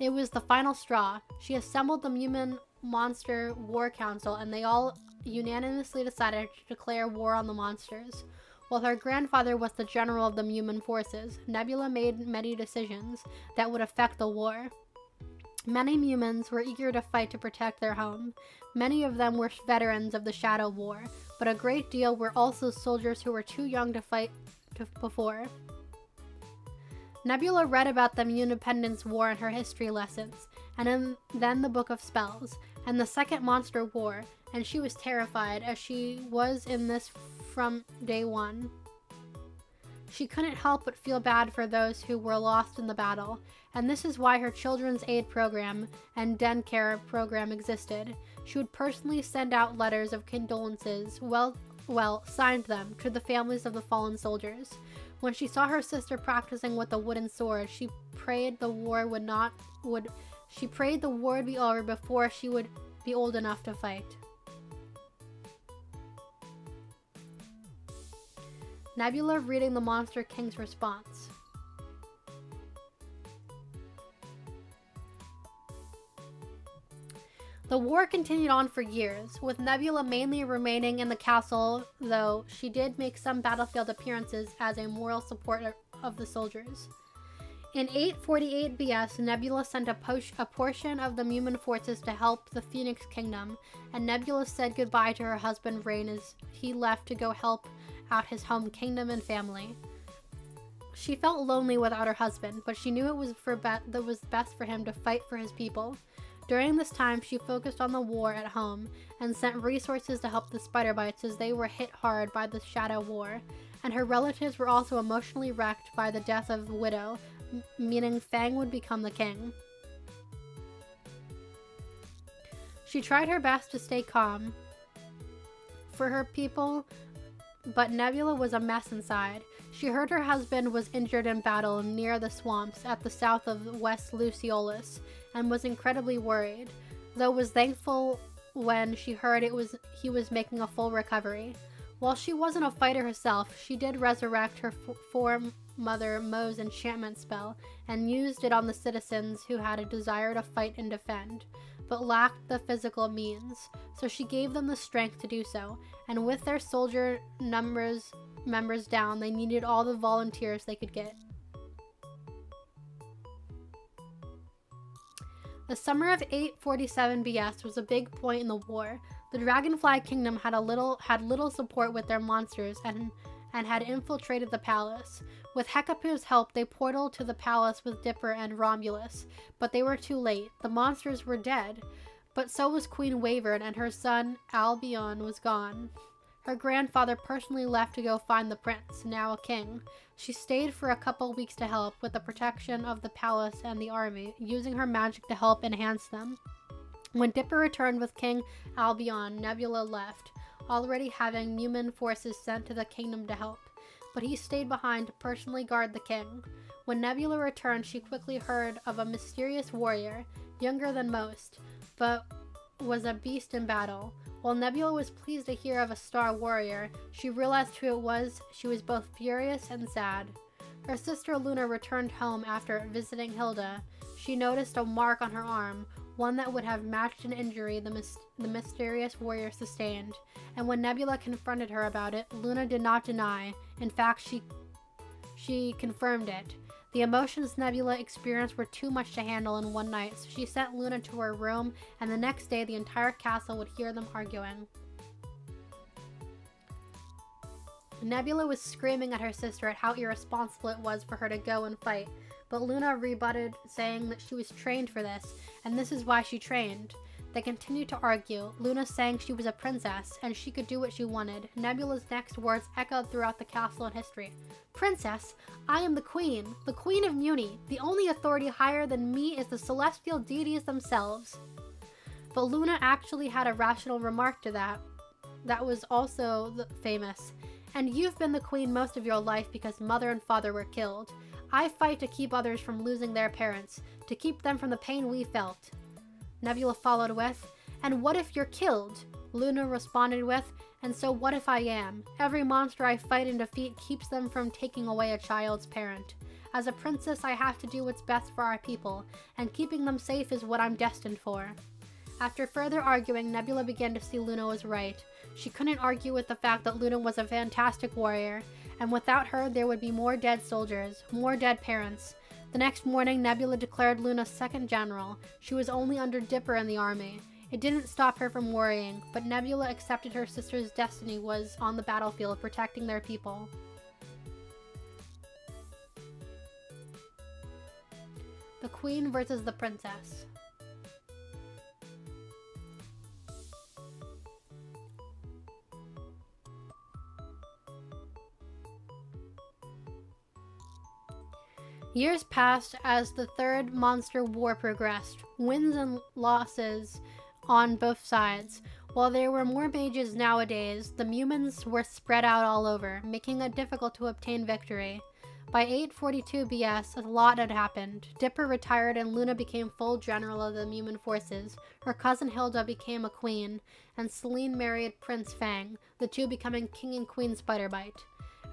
It was the final straw. She assembled the Human Monster War Council, and they all unanimously decided to declare war on the monsters. While her grandfather was the general of the human forces, Nebula made many decisions that would affect the war. Many humans were eager to fight to protect their home. Many of them were veterans of the Shadow War, but a great deal were also soldiers who were too young to fight before. Nebula read about the Independence War in her history lessons, and then the Book of Spells, and the Second Monster War, and she was terrified, as she was in this from day one. She couldn't help but feel bad for those who were lost in the battle, and this is why her Children's Aid Program and Den Care program existed. She would personally send out letters of condolences, signed them, to the families of the fallen soldiers. When she saw her sister practicing with a wooden sword, she prayed the war would be over before she would be old enough to fight. Nebula reading the Monster King's response. The war continued on for years, with Nebula mainly remaining in the castle, though she did make some battlefield appearances as a moral supporter of the soldiers. In 848 BS, Nebula sent a portion of the Mumin forces to help the Phoenix Kingdom, and Nebula said goodbye to her husband Rain as he left to go help out his home kingdom and family. She felt lonely without her husband, but she knew it was best for him to fight for his people. During this time, she focused on the war at home and sent resources to help the spider bites as they were hit hard by the Shadow War, and her relatives were also emotionally wrecked by the death of the Widow, meaning Fang would become the king. She tried her best to stay calm for her people, but Nebula was a mess inside. She heard her husband was injured in battle near the swamps at the south of West Luciolis and was incredibly worried, though was thankful when she heard he was making a full recovery. While she wasn't a fighter herself, she did resurrect her foremother Mo's enchantment spell and used it on the citizens who had a desire to fight and defend, but lacked the physical means, so she gave them the strength to do so, and with their soldier members down, they needed all the volunteers they could get. The summer of 847 BS was a big point in the war. The Dragonfly Kingdom had little support with their monsters and had infiltrated the palace. With Hecapu's help, they portaled to the palace with Dipper and Romulus, but they were too late. The monsters were dead, but so was Queen Wavered, and her son Albion was gone. Her grandfather personally left to go find the prince, now a king. She stayed for a couple weeks to help with the protection of the palace and the army, using her magic to help enhance them. When Dipper returned with King Albion, Nebula left, already having Mumin forces sent to the kingdom to help, but he stayed behind to personally guard the king. When Nebula returned, she quickly heard of a mysterious warrior, younger than most, but was a beast in battle. While Nebula was pleased to hear of a star warrior, she realized who it was. She was both furious and sad. Her sister Luna returned home after visiting Hilda. She noticed a mark on her arm, one that would have matched an injury the mysterious warrior sustained, and when Nebula confronted her about it, Luna did not deny. In fact, she confirmed it. The emotions Nebula experienced were too much to handle in one night, so she sent Luna to her room, and the next day the entire castle would hear them arguing. Nebula was screaming at her sister at how irresponsible it was for her to go and fight, but Luna rebutted, saying that she was trained for this, and this is why she trained. They continued to argue, Luna saying she was a princess, and she could do what she wanted. Nebula's next words echoed throughout the castle and history. Princess, I am the Queen of Mewni. The only authority higher than me is the celestial deities themselves. But Luna actually had a rational remark to that. That was also famous. And you've been the queen most of your life because mother and father were killed. I fight to keep others from losing their parents, to keep them from the pain we felt. Nebula followed with, and what if you're killed? Luna responded with, and so what if I am? Every monster I fight and defeat keeps them from taking away a child's parent. As a princess, I have to do what's best for our people, and keeping them safe is what I'm destined for. After further arguing, Nebula began to see Luna was right. She couldn't argue with the fact that Luna was a fantastic warrior, and without her there would be more dead soldiers, more dead parents. The next morning, Nebula declared Luna second general. She was only under Dipper in the army. It didn't stop her from worrying, but Nebula accepted her sister's destiny was on the battlefield protecting their people. queen versus the princess. Years passed as the Third Monster War progressed, wins and losses on both sides. While there were more mages nowadays, the Mewmons were spread out all over, making it difficult to obtain victory. By 842 BS, a lot had happened. Dipper retired and Luna became full general of the Mewman forces. Her cousin Hilda became a queen, and Celine married Prince Fang, the two becoming king and queen Spiderbite.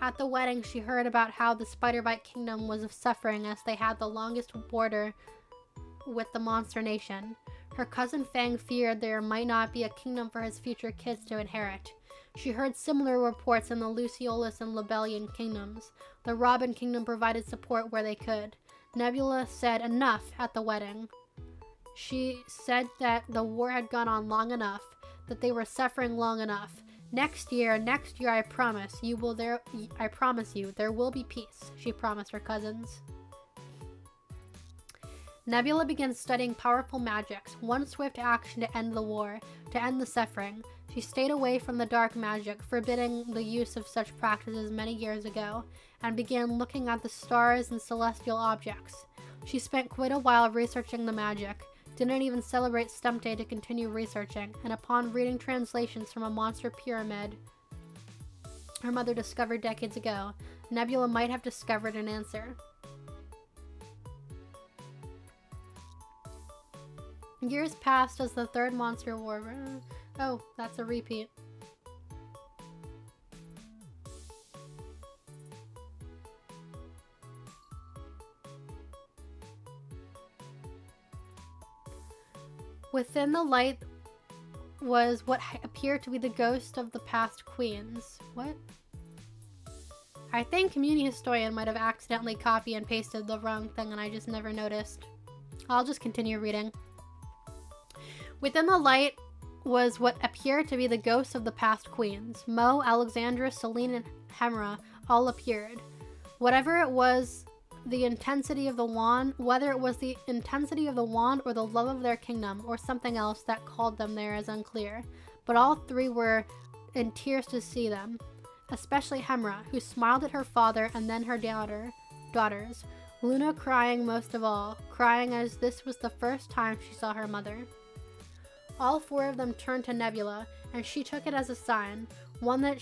At the wedding, she heard about how the Spiderbite kingdom was suffering as they had the longest border with the Monster Nation. Her cousin Fang feared there might not be a kingdom for his future kids to inherit. She heard similar reports in the Luciolus and Lobelian kingdoms. The Robin kingdom provided support where they could. Nebula said enough at the wedding. She said that the war had gone on long enough, that they were suffering long enough. Next year, I promise you, there will be peace, she promised her cousins. Nebula began studying powerful magics, one swift action to end the war, to end the suffering. She stayed away from the dark magic, forbidding the use of such practices many years ago, and began looking at the stars and celestial objects. She spent quite a while researching the magic, didn't even celebrate Stump Day to continue researching, and upon reading translations from a monster pyramid her mother discovered decades ago, Nebula might have discovered an answer. Years passed as the Third Monster War. Oh, that's a repeat. Within the light was what appeared to be the ghost of the past queens. What? I think mewni-historian might have accidentally copy and pasted the wrong thing and I just never noticed. I'll just continue reading. Within the light was what appeared to be the ghosts of the past queens. Mo, Alexandra, Celine, and Hemra all appeared. Whatever it was, the intensity of the wand, whether it was the intensity of the wand or the love of their kingdom or something else that called them there is unclear. But all three were in tears to see them, especially Hemra, who smiled at her father and then her daughters. Luna crying most of all, crying as this was the first time she saw her mother. All four of them turned to Nebula, and she took it as a sign, one that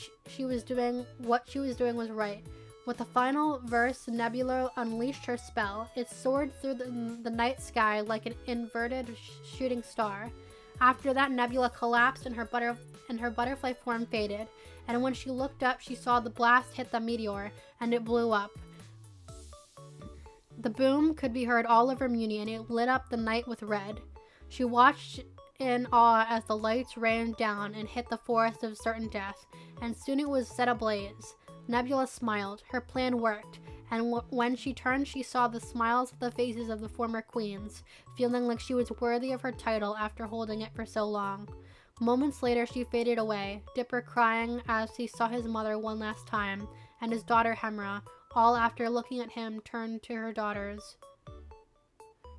what she was doing was right. With the final verse, Nebula unleashed her spell. It soared through the night sky like an inverted shooting star. After that, Nebula collapsed and her butterfly form faded, and when she looked up, she saw the blast hit the meteor, and it blew up. The boom could be heard all over Mewni, and it lit up the night with red. She watched in awe as the lights rained down and hit the forest of certain death, and soon it was set ablaze. Nebula smiled. Her plan worked, and when she turned, she saw the smiles of the faces of the former queens, feeling like she was worthy of her title after holding it for so long. Moments later, she faded away, Dipper crying as he saw his mother one last time, and his daughter Hemra, all after looking at him, turned to her daughters.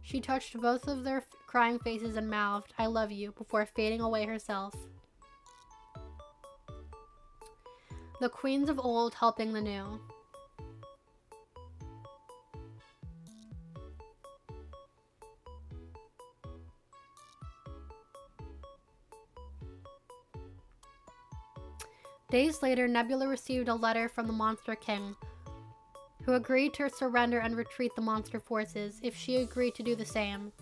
She touched both of their crying faces and mouthed, "I love you," before fading away herself. The queens of old helping the new. Days later, Nebula received a letter from the Monster King, who agreed to surrender and retreat the monster forces if she agreed to do the same.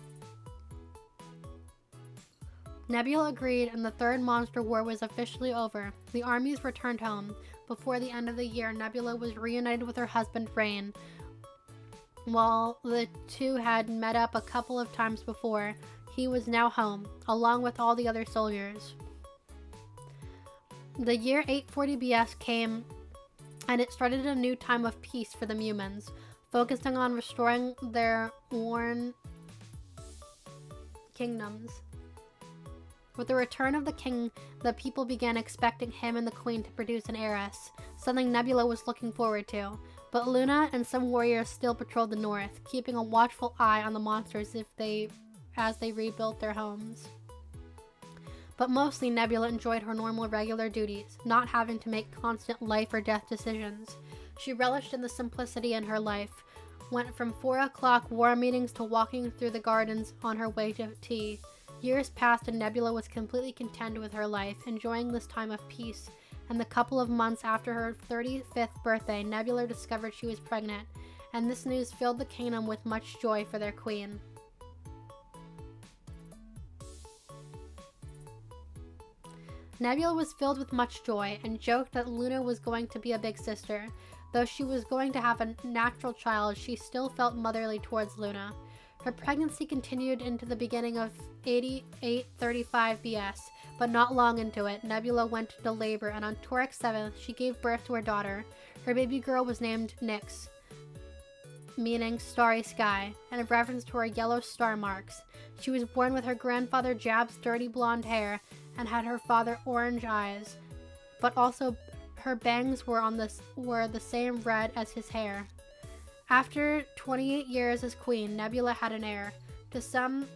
Nebula agreed, and the Third Monster War was officially over. The armies returned home. Before the end of the year, Nebula was reunited with her husband, Rain. While the two had met up a couple of times before, he was now home, along with all the other soldiers. The year 840 BS came, and it started a new time of peace for the Mewmans, focusing on restoring their worn kingdoms. With the return of the king, the people began expecting him and the queen to produce an heiress, something Nebula was looking forward to. But Luna and some warriors still patrolled the north, keeping a watchful eye on the monsters as they rebuilt their homes. But mostly Nebula enjoyed her normal regular duties, not having to make constant life or death decisions. She relished in the simplicity in her life, went from 4 o'clock war meetings to walking through the gardens on her way to tea. Years passed and Nebula was completely content with her life, enjoying this time of peace. And the couple of months after her 35th birthday, Nebula discovered she was pregnant, and this news filled the kingdom with much joy for their queen. Nebula was filled with much joy and joked that Luna was going to be a big sister. Though she was going to have a natural child, she still felt motherly towards Luna. Her pregnancy continued into the beginning of 8835 BS, but not long into it, Nebula went into labor, and on Torek 7th, she gave birth to her daughter. Her baby girl was named Nyx, meaning starry sky, and in reference to her yellow star marks. She was born with her grandfather Jab's dirty blonde hair and had her father orange eyes, but also her bangs were the same red as his hair. After 28 years as queen, Nebula had an heir. To some,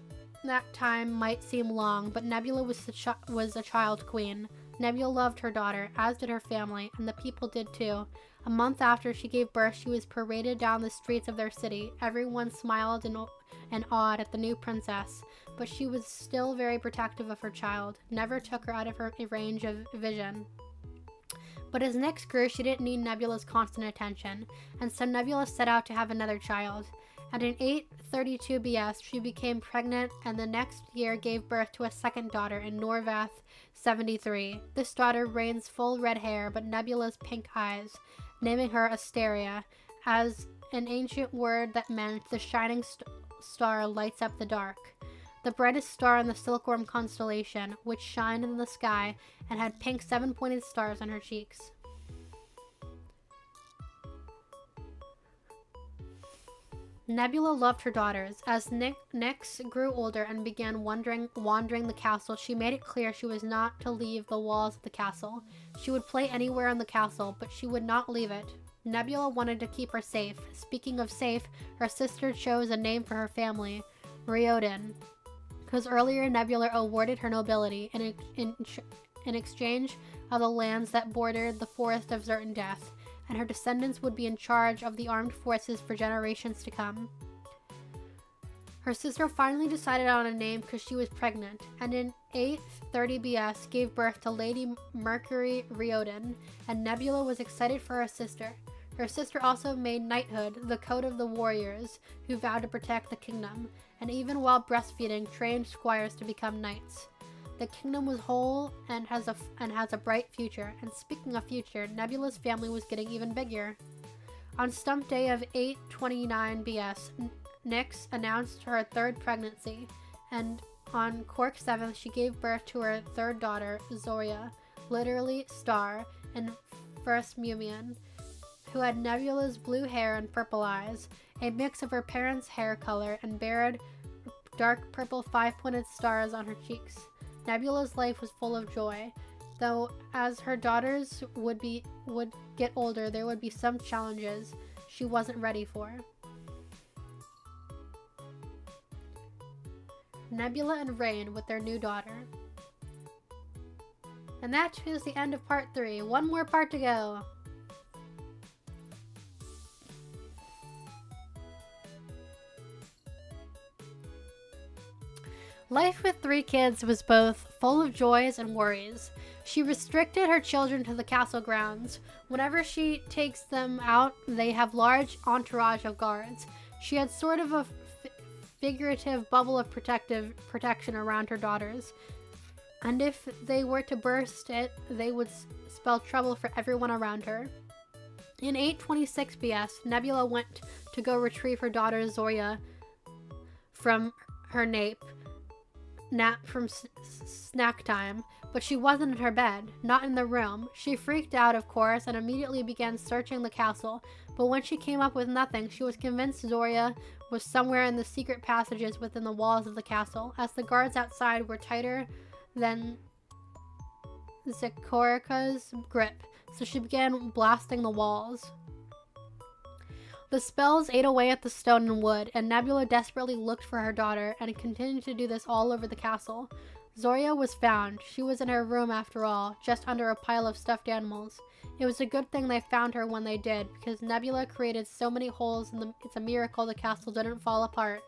that time might seem long, but Nebula was a child queen. Nebula loved her daughter, as did her family, and the people did too. A month after she gave birth, she was paraded down the streets of their city. Everyone smiled and awed at the new princess, but she was still very protective of her child, never took her out of her range of vision. But as Nyx grew, she didn't need Nebula's constant attention, and so Nebula set out to have another child. And in 832 BS, she became pregnant and the next year gave birth to a second daughter in Norvath 73. This daughter reigns full red hair but Nebula's pink eyes, naming her Asteria, as an ancient word that meant the shining star lights up the dark. The brightest star in the Silkworm constellation, which shined in the sky and had pink 7-pointed stars on her cheeks. Nebula loved her daughters. As Nyx grew older and began wandering the castle, she made it clear she was not to leave the walls of the castle. She would play anywhere in the castle, but she would not leave it. Nebula wanted to keep her safe. Speaking of safe, her sister chose a name for her family, Riordan, because earlier Nebula awarded her nobility in exchange of the lands that bordered the Forest of Certain Death, and her descendants would be in charge of the armed forces for generations to come. Her sister finally decided on a name because she was pregnant, and in 830 BS gave birth to Lady Mercury Riordan, and Nebula was excited for her sister. Her sister also made knighthood the code of the warriors who vowed to protect the kingdom, and even while breastfeeding, trained squires to become knights. The kingdom was whole and has a bright future, and speaking of future, Nebula's family was getting even bigger. On Stump Day of 829 BS, Nyx announced her third pregnancy, and on Cork 7th, she gave birth to her third daughter, Zoria, literally star, and first Mumian, who had Nebula's blue hair and purple eyes, a mix of her parents' hair color, and bared dark purple 5-pointed stars on her cheeks. Nebula's life was full of joy, though as her daughters would get older, there would be some challenges she wasn't ready for. Nebula and Rain with their new daughter. And that is the end of part 3. One more part to go. Life with 3 kids was both full of joys and worries. She restricted her children to the castle grounds. Whenever she takes them out, they have large entourage of guards. She had sort of a figurative bubble of protection around her daughters. And if they were to burst it, they would spell trouble for everyone around her. In 826 BS, Nebula went to go retrieve her daughter Zoria from her nap from snack time, but she wasn't in her bed, not in the room. She freaked out, of course, and immediately began searching the castle, but when she came up with nothing, she was convinced Zoria was somewhere in the secret passages within the walls of the castle, as the guards outside were tighter than Zekorika's grip, so she began blasting the walls. The spells ate away at the stone and wood, and Nebula desperately looked for her daughter and continued to do this all over the castle. Zoria was found. She was in her room after all, just under a pile of stuffed animals. It was a good thing they found her when they did, because Nebula created so many holes it's a miracle the castle didn't fall apart.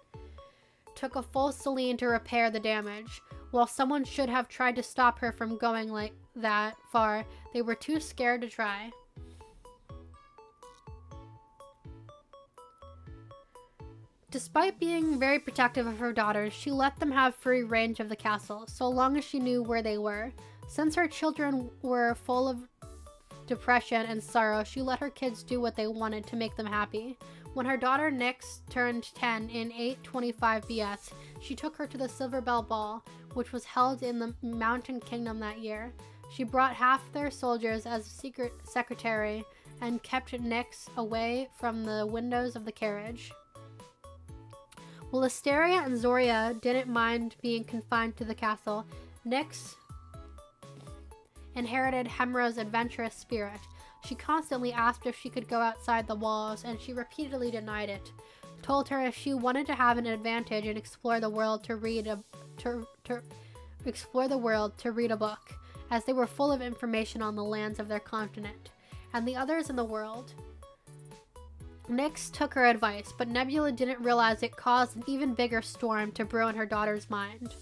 Took a full Celine to repair the damage. While someone should have tried to stop her from going like that far, they were too scared to try. Despite being very protective of her daughters, she let them have free range of the castle, so long as she knew where they were. Since her children were full of depression and sorrow, she let her kids do what they wanted to make them happy. When her daughter Nyx turned 10 in 825 BS, she took her to the Silver Bell Ball, which was held in the Mountain Kingdom that year. She brought half their soldiers as a secret secretary and kept Nyx away from the windows of the carriage. While Asteria and Zoria didn't mind being confined to the castle, Nyx inherited Hemra's adventurous spirit. She constantly asked if she could go outside the walls, and she repeatedly denied it. Told her if she wanted to have an advantage and explore the world to read a book, as they were full of information on the lands of their continent and the others in the world. Nyx took her advice, but Nebula didn't realize it caused an even bigger storm to brew in her daughter's mind.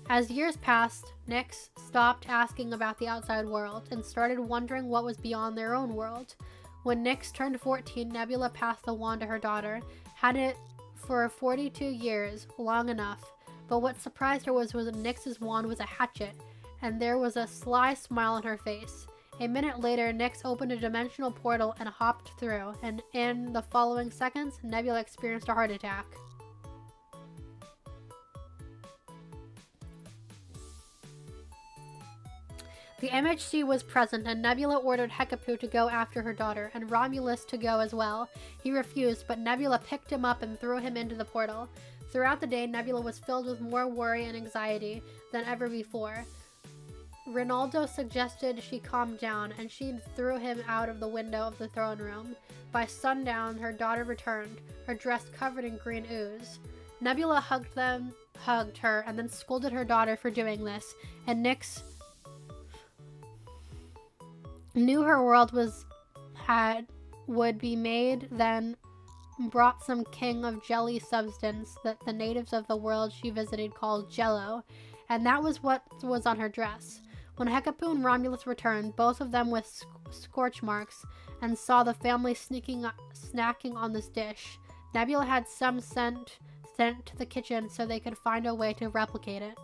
As years passed, Nyx stopped asking about the outside world and started wondering what was beyond their own world. When Nyx turned 14, Nebula passed the wand to her daughter, had it for 42 years, long enough, but what surprised her was Nyx's wand was a hatchet, and there was a sly smile on her face. A minute later, Nyx opened a dimensional portal and hopped through, and in the following seconds, Nebula experienced a heart attack. The MHC was present, and Nebula ordered Hecapoo to go after her daughter, and Romulus to go as well. He refused, but Nebula picked him up and threw him into the portal. Throughout the day, Nebula was filled with more worry and anxiety than ever before. Rinaldo suggested she calm down, and she threw him out of the window of the throne room. By sundown, her daughter returned, her dress covered in green ooze. Nebula hugged her, and then scolded her daughter for doing this, and Nyx knew her world would be made, then brought some king of jelly substance that the natives of the world she visited called Jello, and that was what was on her dress. When Hecapoo and Romulus returned, both of them with scorch marks, and saw the family snacking on this dish, Nebula had some sent to the kitchen so they could find a way to replicate it.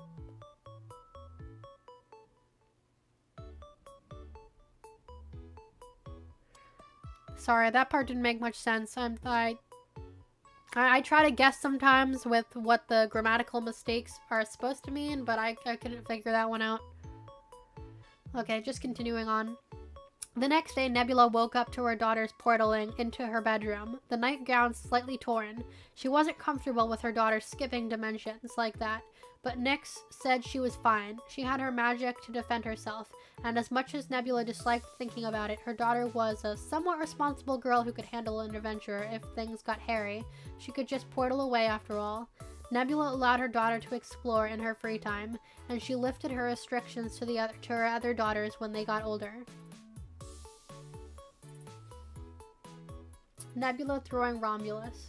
Sorry, that part didn't make much sense. I try to guess sometimes with what the grammatical mistakes are supposed to mean, but I couldn't figure that one out. Okay, just continuing on. The next day, Nebula woke up to her daughter's portaling into her bedroom, the nightgown slightly torn. She wasn't comfortable with her daughter skipping dimensions like that, but Nyx said she was fine. She had her magic to defend herself, and as much as Nebula disliked thinking about it, her daughter was a somewhat responsible girl who could handle an adventure if things got hairy. She could just portal away after all. Nebula allowed her daughter to explore in her free time, and she lifted her restrictions to her other daughters when they got older. Nebula throwing Romulus.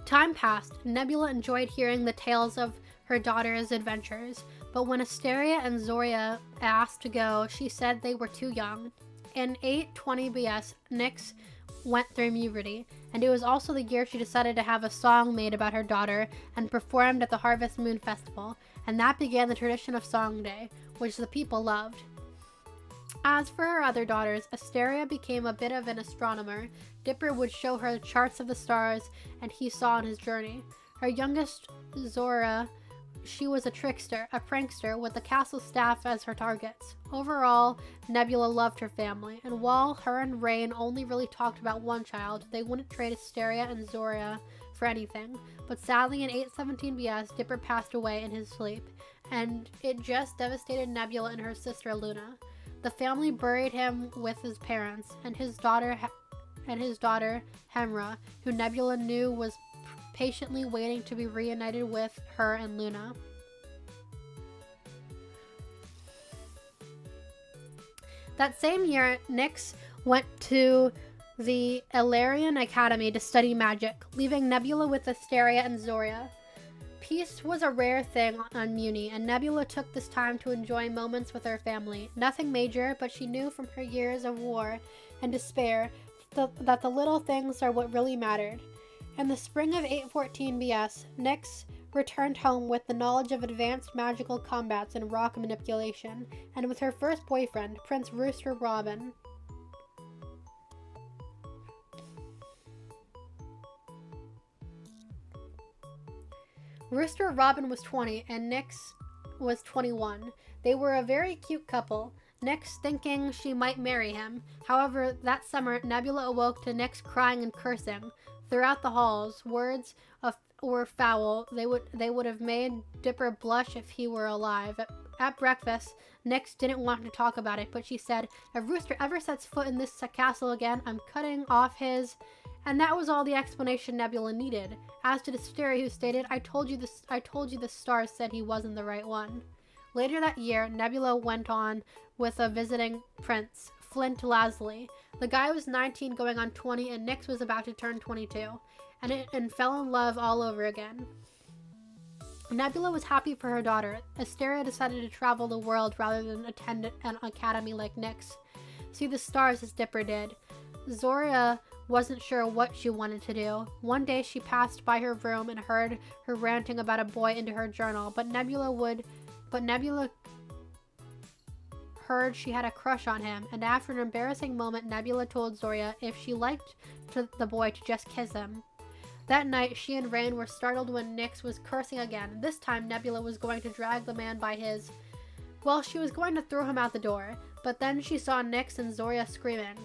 Time passed. Nebula enjoyed hearing the tales of her daughter's adventures, but when Asteria and Zoria asked to go, she said they were too young. In 820 BS, Nyx went through puberty, and it was also the year she decided to have a song made about her daughter and performed at the Harvest Moon Festival, and that began the tradition of Song Day, which the people loved. As for her other daughters, Asteria became a bit of an astronomer. Dipper would show her charts of the stars and he saw on his journey. Her youngest, Zora, she was a trickster, a prankster, with the castle staff as her targets. Overall, Nebula loved her family, and while her and Rain only really talked about one child, they wouldn't trade Asteria and Zoria for anything. But sadly, in 817 BS, Dipper passed away in his sleep, and it just devastated Nebula and her sister Luna. The family buried him with his parents and his daughter Hemra, who Nebula knew was patiently waiting to be reunited with her and Luna. That same year, Nyx went to the Illyrian Academy to study magic, leaving Nebula with Asteria and Zoria. Peace was a rare thing on Mewni, and Nebula took this time to enjoy moments with her family. Nothing major, but she knew from her years of war and despair that the little things are what really mattered. In the spring of 814 BS, Nyx returned home with the knowledge of advanced magical combats and rock manipulation, and with her first boyfriend, Prince Rooster Robin. Rooster Robin was 20 and Nyx was 21. They were a very cute couple, Nyx thinking she might marry him. However, that summer, Nebula awoke to Nyx crying and cursing. Throughout the halls, words were foul. They would have made Dipper blush if he were alive. At breakfast, Nyx didn't want to talk about it, but she said, "If Rooster ever sets foot in this castle again, I'm cutting off his..." And that was all the explanation Nebula needed. As to Asteria, who stated, I told you the stars said he wasn't the right one." Later that year, Nebula went on with a visiting prince, Flint Lasley. The guy was 19 going on 20, and Nyx was about to turn 22, and fell in love all over again. Nebula was happy for her daughter. Asteria decided to travel the world rather than attend an academy like Nyx. See the stars as Dipper did. Zoria wasn't sure what she wanted to do. One day she passed by her room and heard her ranting about a boy into her journal, but Nebula heard she had a crush on him, and after an embarrassing moment, Nebula told Zoria if she liked the boy to just kiss him. That night, she and Rain were startled when Nyx was cursing again. This time, Nebula was going to drag the man by his... Well, she was going to throw him out the door, but then she saw Nyx and Zoria screaming.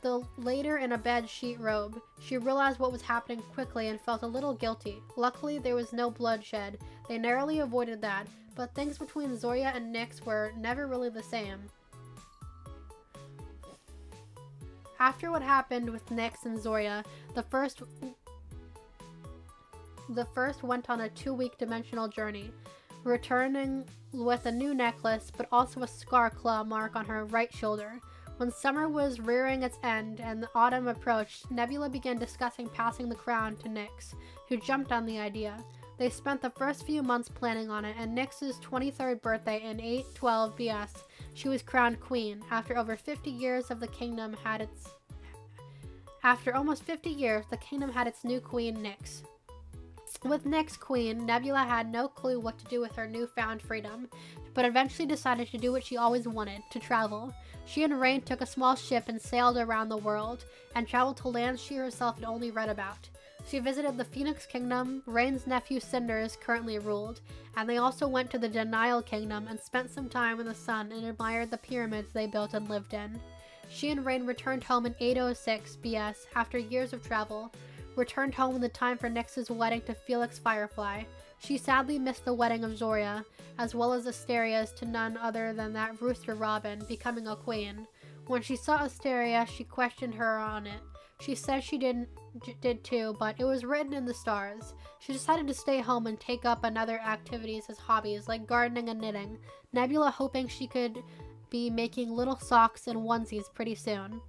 The later in a bed sheet robe. She realized what was happening quickly and felt a little guilty. Luckily, there was no bloodshed. They narrowly avoided that, but things between Zoria and Nyx were never really the same. After what happened with Nyx and Zoria, the first went on a 2-week dimensional journey, returning with a new necklace, but also a scar claw mark on her right shoulder. When summer was rearing its end and the autumn approached, Nebula began discussing passing the crown to Nyx, who jumped on the idea. They spent the first few months planning on it, and Nyx's 23rd birthday in 812 BS, she was crowned queen. After almost 50 years, the kingdom had its new queen, Nyx. With Nyx queen, Nebula had no clue what to do with her newfound freedom, but eventually decided to do what she always wanted, to travel. She and Rain took a small ship and sailed around the world, and traveled to lands she herself had only read about. She visited the Phoenix Kingdom Rain's nephew Cinders currently ruled, and they also went to the Denial Kingdom and spent some time in the sun and admired the pyramids they built and lived in. She and Rain returned home in 806 BS after years of travel, returned home in the time for Nyx's wedding to Felix Firefly. She sadly missed the wedding of Zoria, as well as Asteria's to none other than that Rooster Robin, becoming a queen. When she saw Asteria, she questioned her on it. She said she did too, but it was written in the stars. She decided to stay home and take up other activities as hobbies, like gardening and knitting, Nebula hoping she could be making little socks and onesies pretty soon.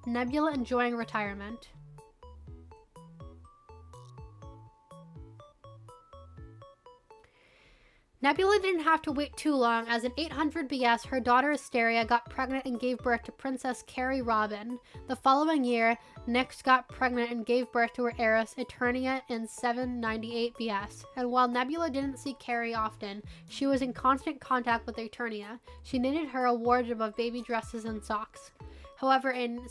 Nebula enjoying retirement. Nebula didn't have to wait too long, as in 800 BS, her daughter Asteria got pregnant and gave birth to Princess Carrie Robin. The following year, Nyx got pregnant and gave birth to her heiress Eternia in 798 BS. And while Nebula didn't see Carrie often, she was in constant contact with Eternia. She knitted her a wardrobe of baby dresses and socks. However, in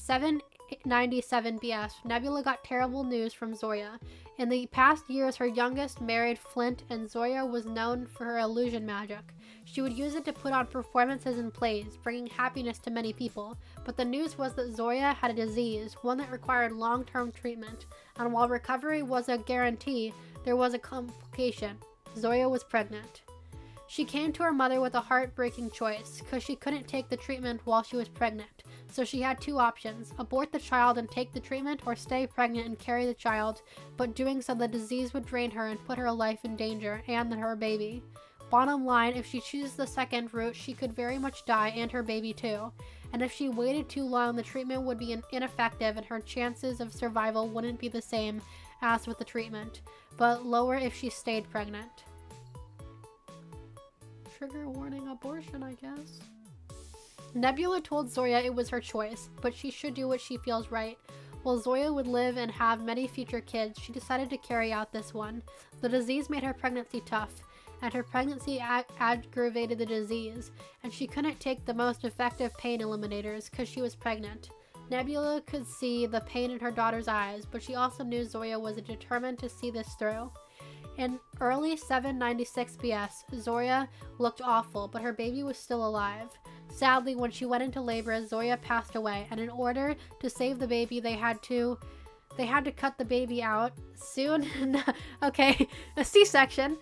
797 BS, Nebula got terrible news from Zoya. In the past years, her youngest married Flint, and Zoya was known for her illusion magic. She would use it to put on performances and plays, bringing happiness to many people. But the news was that Zoya had a disease, one that required long-term treatment. And while recovery was a guarantee, there was a complication. Zoya was pregnant. She came to her mother with a heartbreaking choice, because she couldn't take the treatment while she was pregnant. So she had two options: abort the child and take the treatment, or stay pregnant and carry the child, but doing so the disease would drain her and put her life in danger, and her baby. Bottom line, if she chooses the second route, she could very much die, and her baby too. And if she waited too long, the treatment would be ineffective and her chances of survival wouldn't be the same as with the treatment, but lower if she stayed pregnant. Trigger warning abortion, I guess. Nebula told Zoya it was her choice, but she should do what she feels right. While Zoya would live and have many future kids, she decided to carry out this one. The disease made her pregnancy tough, and her pregnancy aggravated the disease, and she couldn't take the most effective pain eliminators because she was pregnant. Nebula could see the pain in her daughter's eyes, but she also knew Zoya was determined to see this through. In early 796 BS, Zoya looked awful, but her baby was still alive. Sadly, when she went into labor, Zoya passed away, and in order to save the baby, they had to cut the baby out. Soon, okay, a C-section.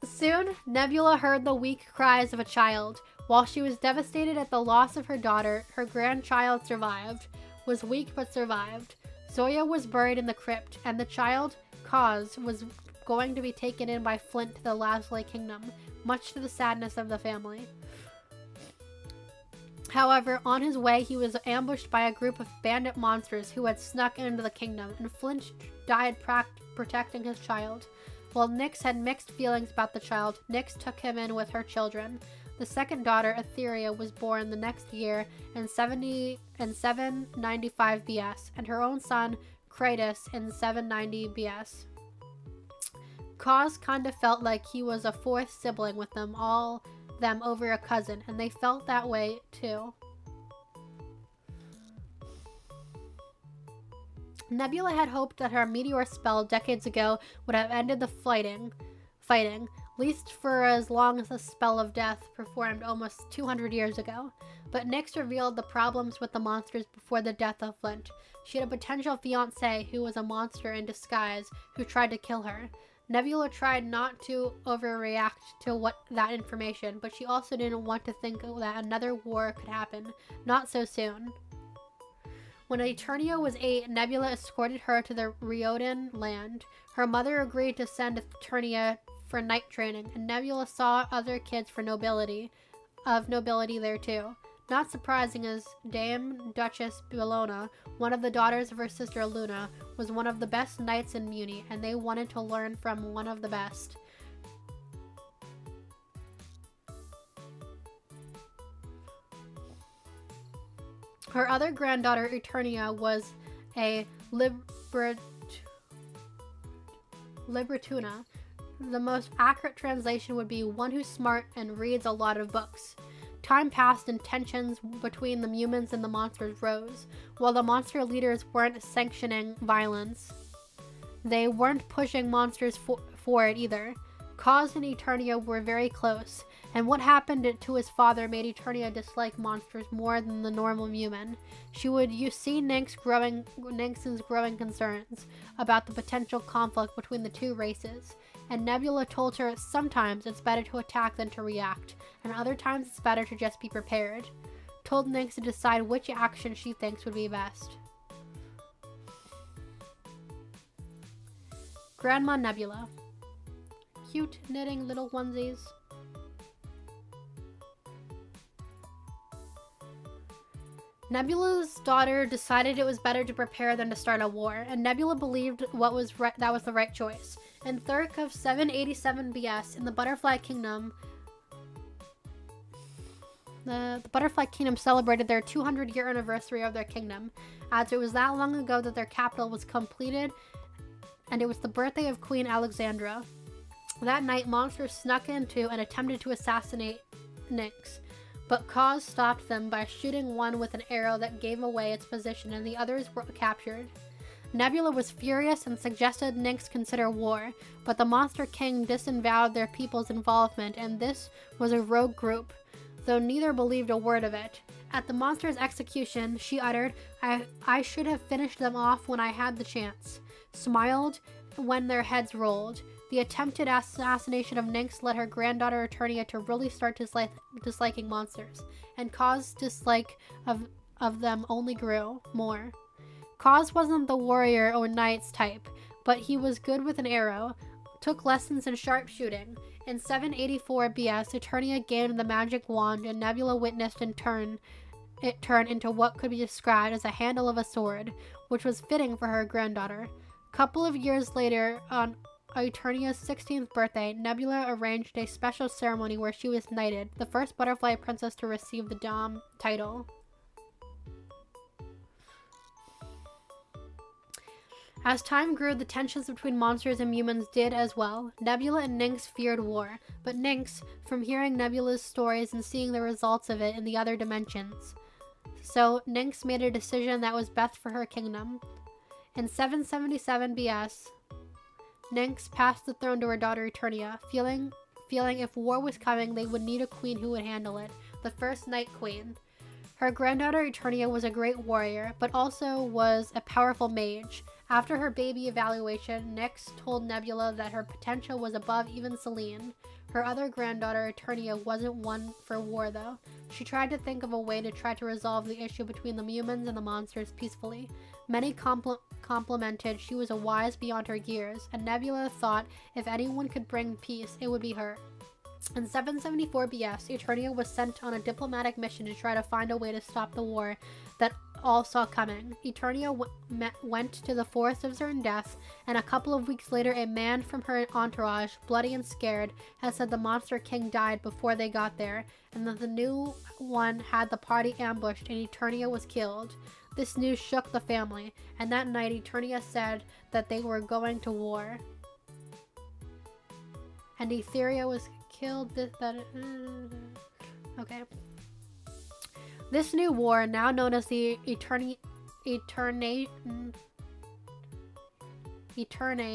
Soon, Nebula heard the weak cries of a child. While she was devastated at the loss of her daughter, her grandchild survived. Was weak but survived. Zoya was buried in the crypt, and the child, Cause, was going to be taken in by Flint to the Lasley Kingdom, much to the sadness of the family. However, on his way, he was ambushed by a group of bandit monsters who had snuck into the kingdom, and Flint died protecting his child. While Nyx had mixed feelings about the child, Nyx took him in with her children. The second daughter, Etheria, was born the next year in 795 BS, and her own son, Kratos, in 790 BS. Cause kinda felt like he was a fourth sibling with them over a cousin, and they felt that way too. Nebula had hoped that her meteor spell decades ago would have ended the fighting, least for as long as the spell of death performed almost 200 years ago. But Nyx revealed the problems with the monsters before the death of Flint. She had a potential fiancé who was a monster in disguise who tried to kill her. Nebula tried not to overreact to that information, but she also didn't want to think that another war could happen. Not so soon. When Eternia was 8, Nebula escorted her to the Riodan land. Her mother agreed to send Eternia for night training, and Nebula saw other kids of nobility there too. Not surprising, as Dame Duchess Bellona, one of the daughters of her sister Luna, was one of the best knights in Mewni, and they wanted to learn from one of the best. Her other granddaughter, Eternia, was a Libratuna. The most accurate translation would be one who's smart and reads a lot of books. Time passed and tensions between the humans and the monsters rose. While the monster leaders weren't sanctioning violence, they weren't pushing monsters forward either. Cause and Eternia were very close, and what happened to his father made Eternia dislike monsters more than the normal human. She would see Nyx's growing concerns about the potential conflict between the two races, and Nebula told her sometimes it's better to attack than to react, and other times it's better to just be prepared. Told Nyx to decide which action she thinks would be best. Grandma Nebula. Cute knitting little onesies. Nebula's daughter decided it was better to prepare than to start a war, and Nebula believed that was the right choice. In Thurk of 787 BS, in the Butterfly Kingdom, the Butterfly Kingdom celebrated their 200-year anniversary of their kingdom, as it was that long ago that their capital was completed, and it was the birthday of Queen Alexandra. That night, monsters snuck into and attempted to assassinate Nyx. but Cause stopped them by shooting one with an arrow that gave away its position, and the others were captured. Nebula was furious and suggested Nynx consider war, but the Monster King disavowed their people's involvement, and this was a rogue group, though neither believed a word of it. At the monster's execution, she uttered, I should have finished them off when I had the chance, smiled when their heads rolled. The attempted assassination of Nynx led her granddaughter Eternia to really start disliking monsters, and Cause's dislike of them only grew more. Cause wasn't the warrior or knight's type, but he was good with an arrow, took lessons in sharpshooting. In 784 BS, Eternia gained the magic wand, and Nebula witnessed it turn into what could be described as a handle of a sword, which was fitting for her granddaughter. A couple of years later, on Eternia's 16th birthday, Nebula arranged a special ceremony where she was knighted, the first butterfly princess to receive the Dom title. As time grew, the tensions between monsters and humans did as well. Nebula and Nynx feared war, but Nynx, from hearing Nebula's stories and seeing the results of it in the other dimensions. So, Nynx made a decision that was best for her kingdom. In 777 BS, Nynx passed the throne to her daughter Eternia, feeling if war was coming, they would need a queen who would handle it, the first Night Queen. Her granddaughter Eternia was a great warrior, but also was a powerful mage. After her baby evaluation, Nyx told Nebula that her potential was above even Selene. Her other granddaughter, Eternia, wasn't one for war, though. She tried to think of a way to try to resolve the issue between the humans and the monsters peacefully. Many complimented she was a wise beyond her years, and Nebula thought if anyone could bring peace, it would be her. In 774 BS, Eternia was sent on a diplomatic mission to try to find a way to stop the war that all saw coming. Eternia went to the Forest of Certain Death, and a couple of weeks later a man from her entourage, bloody and scared, had said the Monster King died before they got there, and that the new one had the party ambushed and Eternia was killed. This news shook the family, and that night Eternia said that they were going to war. And Etheria was killed. Okay. This new war, now known as the Eternane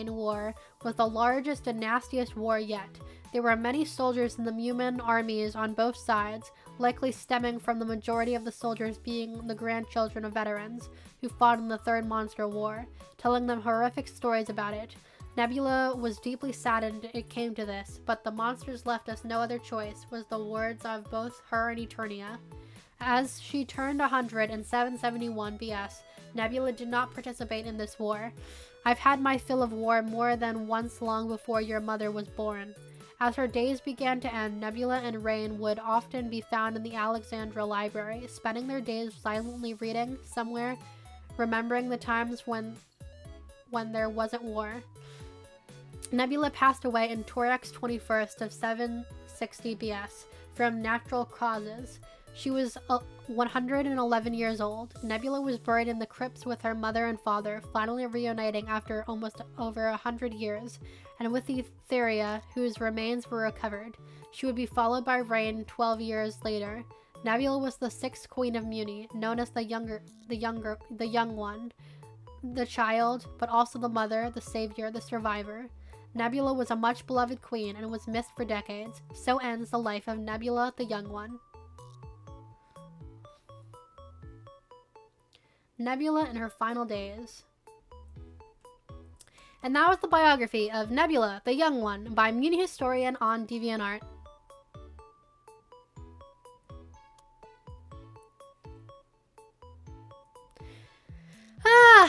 War, was the largest and nastiest war yet. There were many soldiers in the human armies on both sides, likely stemming from the majority of the soldiers being the grandchildren of veterans who fought in the Third Monster War, telling them horrific stories about it. Nebula was deeply saddened it came to this, but the monsters left us no other choice, was the words of both her and Eternia. As she turned 100 in 771 BS, Nebula did not participate in this war. I've had my fill of war more than once long before your mother was born. As her days began to end, Nebula and Rain would often be found in the Alexandra Library, spending their days silently reading somewhere, remembering the times when there wasn't war. Nebula passed away in Torax 21st of 760 BS from natural causes. She was 111 years old. Nebula was buried in the crypts with her mother and father, finally reuniting after almost over 100 years, and with Etheria, whose remains were recovered. She would be followed by Rain 12 years later. Nebula was the sixth queen of Mewni, known as the young one, the child, but also the mother, the savior, the survivor. Nebula was a much beloved queen and was missed for decades. So ends the life of Nebula, the Young One. Nebula in her final days. And that was the biography of Nebula, the Young One by mewni-historian on DeviantArt.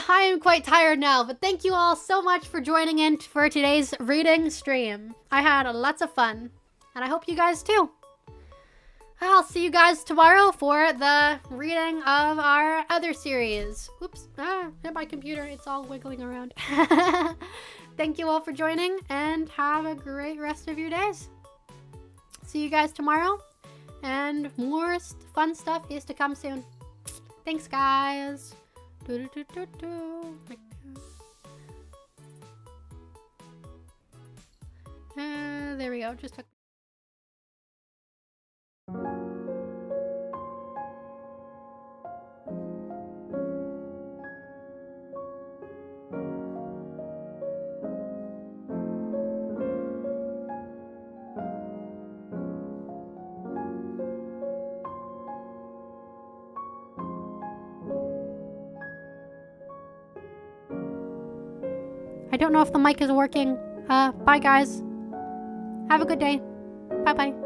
I am quite tired now, but thank you all so much for joining in for today's reading stream. I had lots of fun, and I hope you guys too. I'll see you guys tomorrow for the reading of our other series. Oops, hit my computer, it's all wiggling around. Thank you all for joining, and have a great rest of your days. See you guys tomorrow, and more fun stuff is to come soon. Thanks, guys. There we go. Just took I don't know if the mic is working. Bye, guys. Have a good day. Bye-bye.